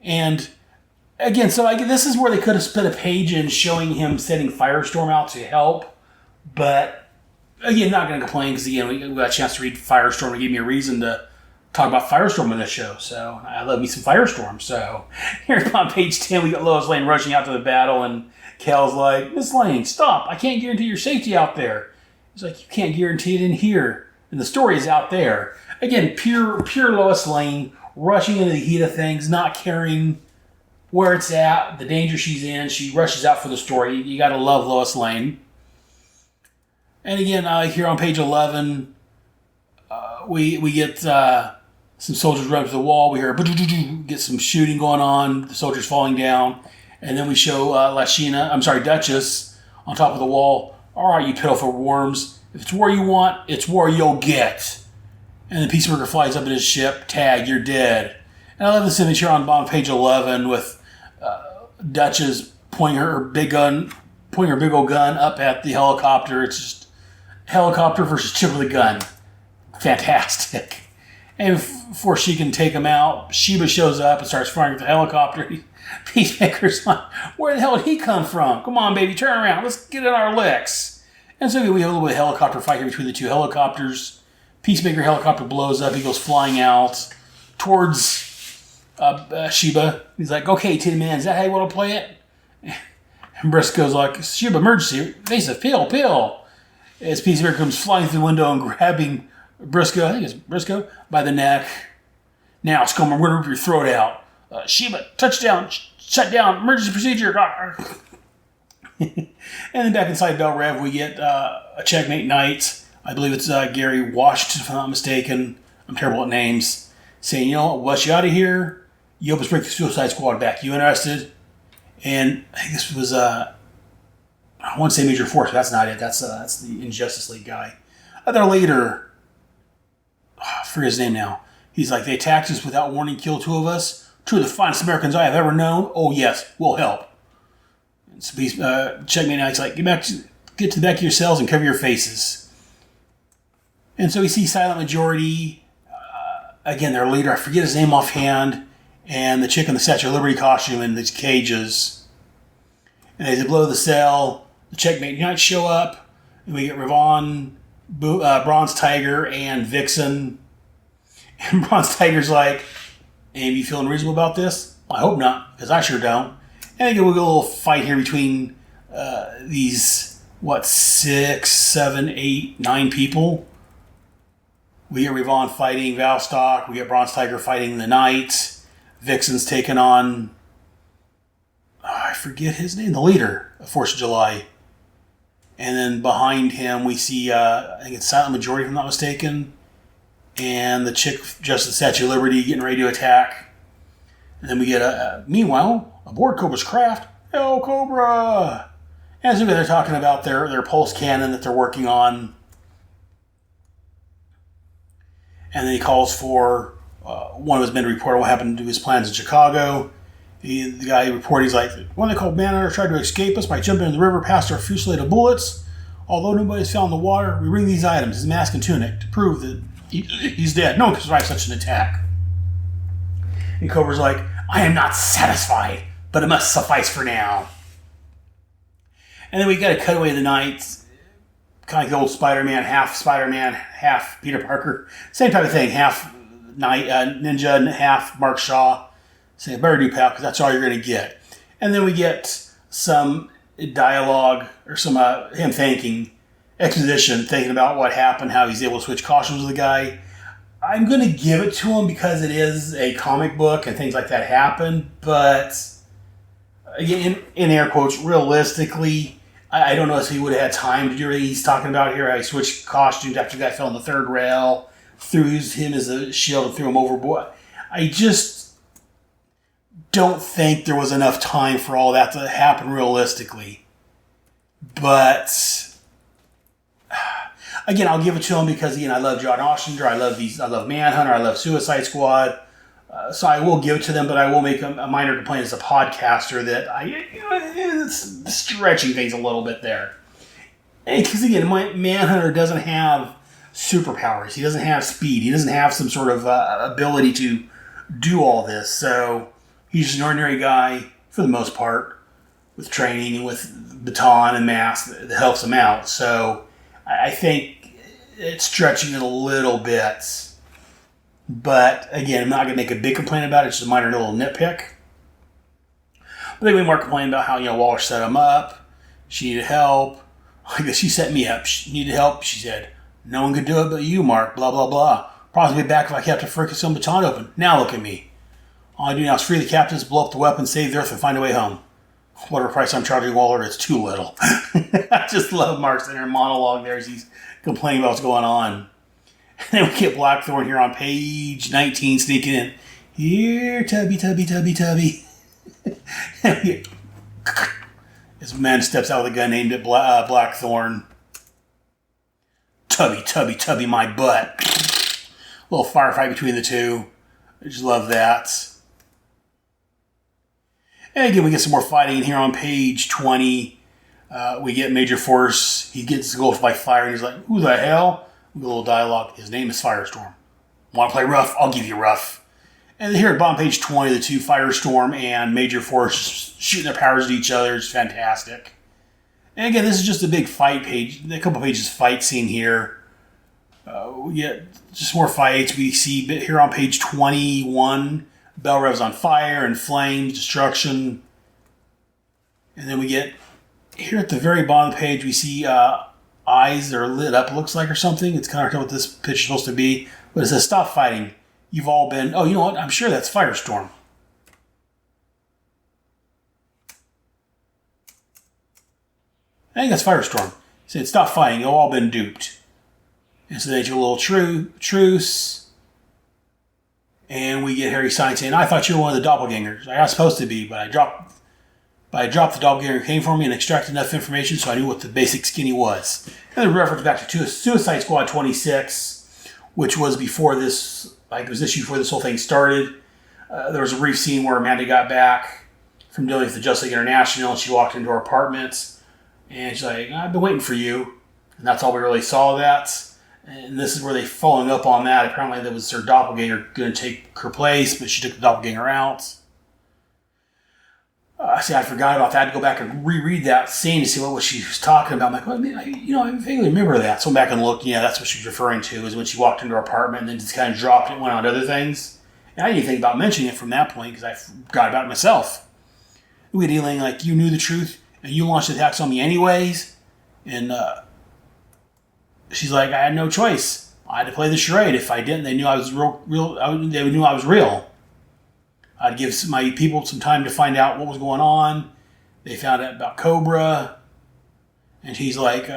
And again, so this is where they could have split a page in showing him sending Firestorm out to help. But again, not going to complain because again, we got a chance to read Firestorm. It gave me a reason to talk about Firestorm in this show. So I love me some Firestorm. So here on page 10, we got Lois Lane rushing out to the battle, and Cal's like, Miss Lane, stop. I can't guarantee your safety out there. He's like, you can't guarantee it in here. And the story is out there. Again, pure Lois Lane, rushing into the heat of things, not caring where it's at, the danger she's in. She rushes out for the story. You got to love Lois Lane. And again, here on page 11, we get some soldiers run up to the wall. We hear get some shooting going on, the soldiers falling down. And then we show Duchess on top of the wall. All right, you pitiful worms. If it's war you want, it's war you'll get. And the Peacemaker flies up in his ship. Tag, you're dead. And I love this image here on bottom page 11 with Duchess pointing her big old gun up at the helicopter. It's just helicopter versus chip with a gun. Fantastic. And before she can take him out, Sheba shows up and starts firing at the helicopter. Peacemaker's like, where the hell did he come from? Come on, baby, turn around. Let's get in our licks. And so we have a little bit of helicopter fight here between the two helicopters. Peacemaker helicopter blows up. He goes flying out towards Sheba. He's like, okay, Titty Man, is that how you want to play it? And Briscoe's like, Sheba, emergency, evasive, pill. As Peacemaker comes flying through the window and grabbing Briscoe, I think it's Briscoe, by the neck. Now, Scum, I'm going to rip your throat out. Sheba, touchdown, shut down, emergency procedure. And then back inside Bell Rev, we get a Checkmate Knight. I believe it's Gary Washington, if I'm not mistaken. I'm terrible at names. Saying, you know what, bust you out of here. You help us bring the Suicide Squad back. You interested? And I think this was, I want to say Major Force, but that's not it. That's the Injustice League guy. Their leader, I forget his name now. He's like, they attacked us without warning, killed two of us. Two of the finest Americans I have ever known. Oh, yes, we'll help. So Checkmate Knight's like, get to the back of your cells and cover your faces. And so we see Silent Majority. Again, their leader, I forget his name offhand. And the chick in the Statue of Liberty costume in these cages. And as they blow the cell, the Checkmate Knights show up. And we get Ravon, Bronze Tiger, and Vixen. And Bronze Tiger's like, Amy, you feeling reasonable about this? I hope not, because I sure don't. And again, we'll get a little fight here between these, 6, 7, 8, 9 people. We get Revon fighting Valstock. We get Bronze Tiger fighting the Knight. Vixen's taking on, I forget his name, the leader of Force of July. And then behind him, we see, I think it's Silent Majority, if I'm not mistaken. And the chick just the Statue of Liberty getting ready to attack. And then we get, meanwhile, aboard Cobra's craft, Hell Cobra! And so they're talking about their pulse cannon that they're working on. And then he calls for one of his men to report what happened to his plans in Chicago. The guy reported, he's like, one they called Manhunter tried to escape us by jumping in the river past our fusillade of bullets. Although nobody's found the water, we bring these items, his mask and tunic, to prove that he's dead. No one can survive such an attack. And Cobra's like, I am not satisfied, but it must suffice for now. And then we got a cutaway of the night, kind of like the old Spider-Man, half Peter Parker. Same type of thing, half Ninja and half Mark Shaw. Say, better do, pal, because that's all you're going to get. And then we get some dialogue, or some him exposition, thinking about what happened, how he's able to switch costumes with the guy. I'm going to give it to him because it is a comic book and things like that happen, but again, in air quotes, realistically, I don't know if he would have had time to do everything he's talking about here. How he switched costumes after the guy fell on the third rail, threw him as a shield and threw him overboard. I just don't think there was enough time for all that to happen realistically. But again, I'll give it to him because again, I love John Ostrander, I love Manhunter, I love Suicide Squad. So I will give it to them, but I will make a minor complaint as a podcaster that it's stretching things a little bit there. Because again, Manhunter doesn't have superpowers. He doesn't have speed. He doesn't have some sort of ability to do all this. So he's just an ordinary guy, for the most part, with training and with baton and mask that helps him out. So I think it's stretching it a little bit. But again, I'm not going to make a big complaint about it. It's just a minor little nitpick. But then we more complain about how, Walsh set him up. She needed help. I guess she set me up. She needed help. She said, no one could do it but you, Mark. Blah, blah, blah. Probably be back if I kept a freaking some baton open. Now look at me. All I do now is free the captains, blow up the weapon, save the Earth, and find a way home. Whatever price I'm charging Waller, it's too little. I just love Mark's inner monologue there as he's complaining about what's going on. And then we get Blackthorn here on page 19 sneaking in. Here, Tubby. This man steps out with a gun aimed at Blackthorn. Tubby, my butt. A little firefight between the two. I just love that. And again, we get some more fighting here on page 20. We get Major Force. He gets engulfed by fire, and he's like, who the hell? A little dialogue. His name is Firestorm. Want to play rough? I'll give you rough. And here at bottom page 20, the two, Firestorm and Major Force, shooting their powers at each other. It's fantastic. And again, this is just a big fight page. A couple pages fight scene here. We get just more fights. We see here on page 21, Bell Rev's on fire and flames, destruction. And then we get here at the very bottom of the page, we see eyes that are lit up, looks like, or something. It's kind of what this picture is supposed to be. But it says, stop fighting. You've all been... Oh, you know what? I'm sure that's Firestorm. I think that's Firestorm. He said, stop fighting. You've all been duped. And so they do a little truce. And we get Harry Stein saying, I thought you were one of the doppelgangers. I was supposed to be, but I dropped the doppelganger who came for me and extracted enough information so I knew what the basic skinny was. And the reference back to Suicide Squad 26, which was before this, it was issue before this whole thing started. There was a brief scene where Amanda got back from dealing with the Justice League International, and she walked into her apartment, and she's like, I've been waiting for you. And that's all we really saw of that. And this is where they following up on that. Apparently that was her doppelganger going to take her place, but she took the doppelganger out. I forgot about that. I had to go back and reread that scene to see what she was talking about. I'm like, well, I vaguely remember that. So I went back and looked. Yeah, that's what she was referring to, is when she walked into her apartment and then just kind of dropped it and went on to other things. And I didn't even think about mentioning it from that point because I forgot about it myself. we dealing like you knew the truth and you launched attacks on me anyways. And she's like, I had no choice. I had to play the charade. If I didn't, they knew I was real. They knew I was real. I'd give my people some time to find out what was going on. They found out about Cobra. And he's like,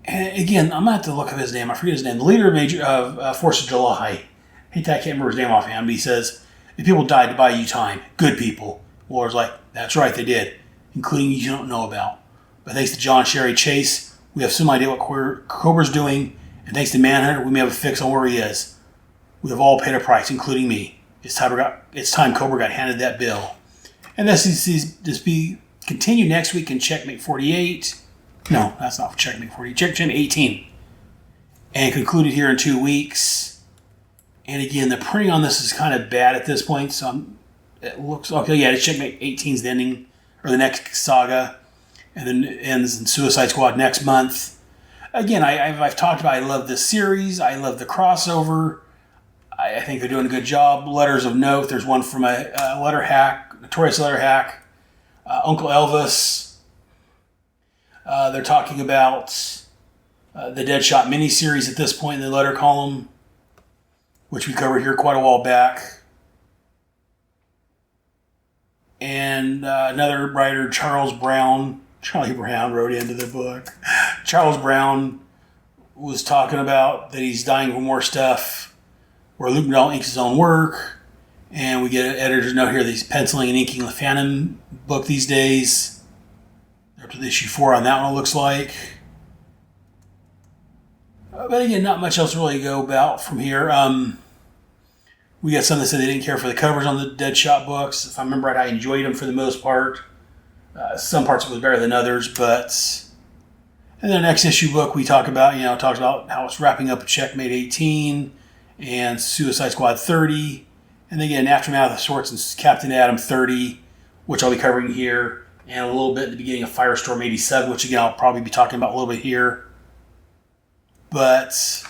and again, I'm going to have to look up his name. I forget his name. The leader of Force of July. I can't remember his name offhand, but he says, the people died to buy you time. Good people. War's like, that's right, they did. Including you don't know about. But thanks to John Sherry Chase, we have some idea what Cobra's doing. And thanks to Manhunter, we may have a fix on where he is. We have all paid a price, including me. It's time Cobra got handed that bill. And this be continued next week in Checkmate 48. No, that's not Checkmate 48. Checkmate 18. And concluded here in 2 weeks. And again, the printing on this is kind of bad at this point. So it looks okay. Yeah, Checkmate 18's the ending, or the next saga. And then it ends in Suicide Squad next month. Again, I've talked about I love this series. I love the crossover. I think they're doing a good job. Letters of note. There's one from a letter hack, notorious letter hack, Uncle Elvis. They're talking about the Deadshot miniseries at this point in the letter column, which we covered here quite a while back. And another writer, Charlie Brown, wrote into the book. Charles Brown was talking about that he's dying for more stuff, where Luke Dahl inks his own work, and we get an editor's note here that he's penciling and inking the Phantom book these days. They're up to issue 4 on that one, it looks like. But again, not much else to really go about from here. We got some that said they didn't care for the covers on the Deadshot books. If I remember right, I enjoyed them for the most part. Some parts was better than others, but... And then the next issue book we talks about how it's wrapping up Checkmate 18 and Suicide Squad 30. And then again, Aftermath of Sorts and Captain Atom 30, which I'll be covering here, and a little bit at the beginning of Firestorm 87, which again I'll probably be talking about a little bit here. But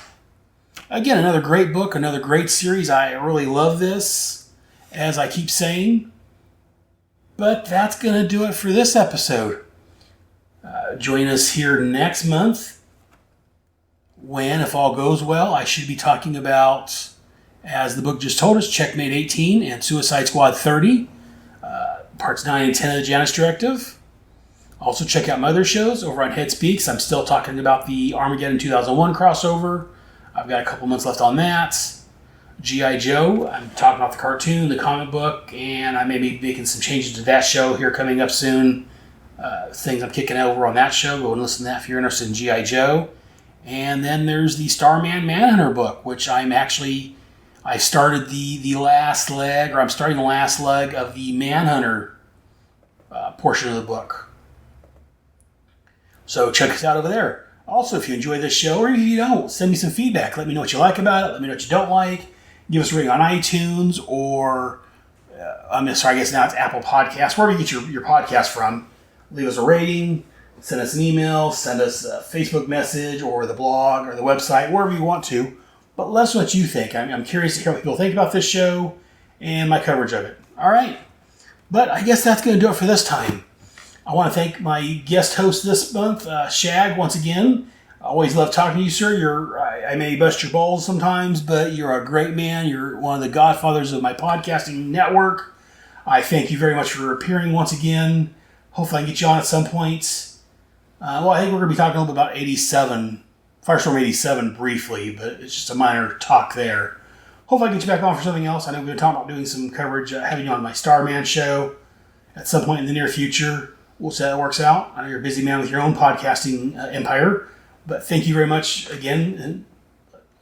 again, another great book, another great series. I really love this, as I keep saying. But that's going to do it for this episode. Join us here next month when, if all goes well, I should be talking about, as the book just told us, Checkmate 18 and Suicide Squad 30, parts 9 and 10 of the Janus Directive. Also check out my other shows over on Head Speaks. I'm still talking about the Armageddon 2001 crossover. I've got a couple months left on that. G.I. Joe, I'm talking about the cartoon, the comic book, and I may be making some changes to that show here coming up soon. Things I'm kicking over on that show. Go and listen to that if you're interested in G.I. Joe. And then there's the Starman Manhunter book, which I started the last leg, or I'm starting the last leg of the Manhunter portion of the book. So check us out over there. Also, if you enjoy this show, or if you don't, send me some feedback. Let me know what you like about it. Let me know what you don't like. Give us a rating on iTunes, or now it's Apple Podcasts, wherever you get your podcast from. Leave us a rating, send us an email, send us a Facebook message, or the blog, or the website, wherever you want to. But let us know what you think. I'm curious to hear what people think about this show and my coverage of it. All right. But I guess that's going to do it for this time. I want to thank my guest host this month, Shag, once again. I always love talking to you, sir. I may bust your balls sometimes, but you're a great man. You're one of the godfathers of my podcasting network. I thank you very much for appearing once again. Hopefully I can get you on at some point. I think we're going to be talking a little bit about 87, Firestorm 87 briefly, but it's just a minor talk there. Hopefully I can get you back on for something else. I know we're going to talk about doing some coverage, having you on my Starman show at some point in the near future. We'll see how that works out. I know you're a busy man with your own podcasting empire, but thank you very much again. And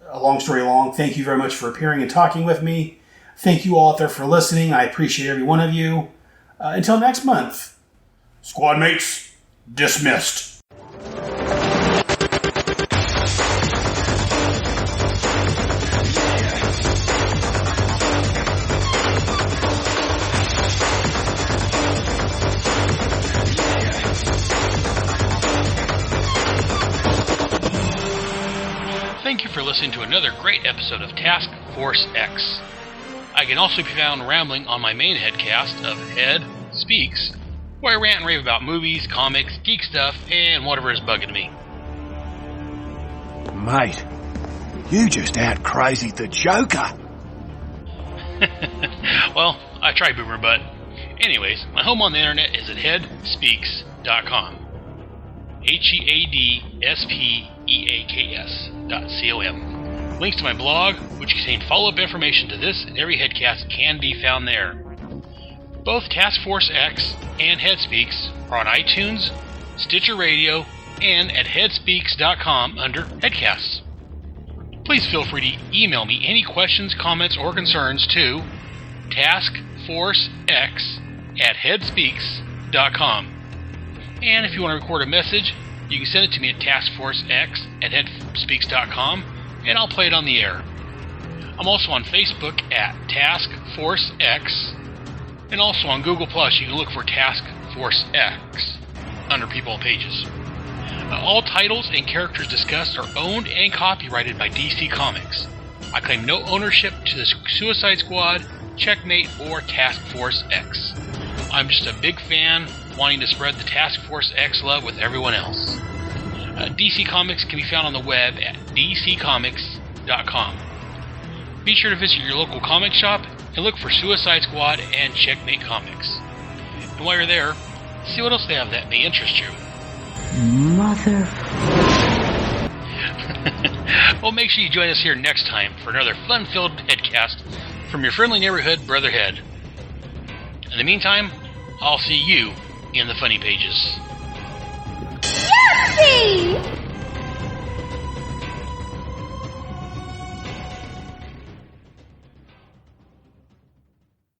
a long story long, thank you very much for appearing and talking with me. Thank you all out there for listening. I appreciate every one of you. Until next month, squad mates, dismissed. Thank you for listening to another great episode of Task Force X. I can also be found rambling on my main head podcast of Head Speaks, where I rant and rave about movies, comics, geek stuff, and whatever is bugging me. Mate, you just out-crazied the Joker. Well, I tried, Boomer, but anyways, my home on the internet is at headspeaks.com. HEADSPEAKS.com. Links to my blog, which contain follow-up information to this and every Headcast, can be found there. Both Task Force X and Headspeaks are on iTunes, Stitcher Radio, and at headspeaks.com under Headcasts. Please feel free to email me any questions, comments, or concerns to taskforcex@headspeaks.com. And if you want to record a message, you can send it to me at taskforcex@headspeaks.com, and I'll play it on the air. I'm also on Facebook at Task Force X, and also on Google+, you can look for Task Force X under People and Pages. All titles and characters discussed are owned and copyrighted by DC Comics. I claim no ownership to the Suicide Squad, Checkmate, or Task Force X. I'm just a big fan wanting to spread the Task Force X love with everyone else. DC Comics can be found on the web at dccomics.com. Be sure to visit your local comic shop and look for Suicide Squad and Checkmate Comics. And while you're there, see what else they have that may interest you. Mother. Well, make sure you join us here next time for another fun-filled Headcast from your friendly neighborhood Brotherhead. In the meantime, I'll see you in the funny pages. Yippee!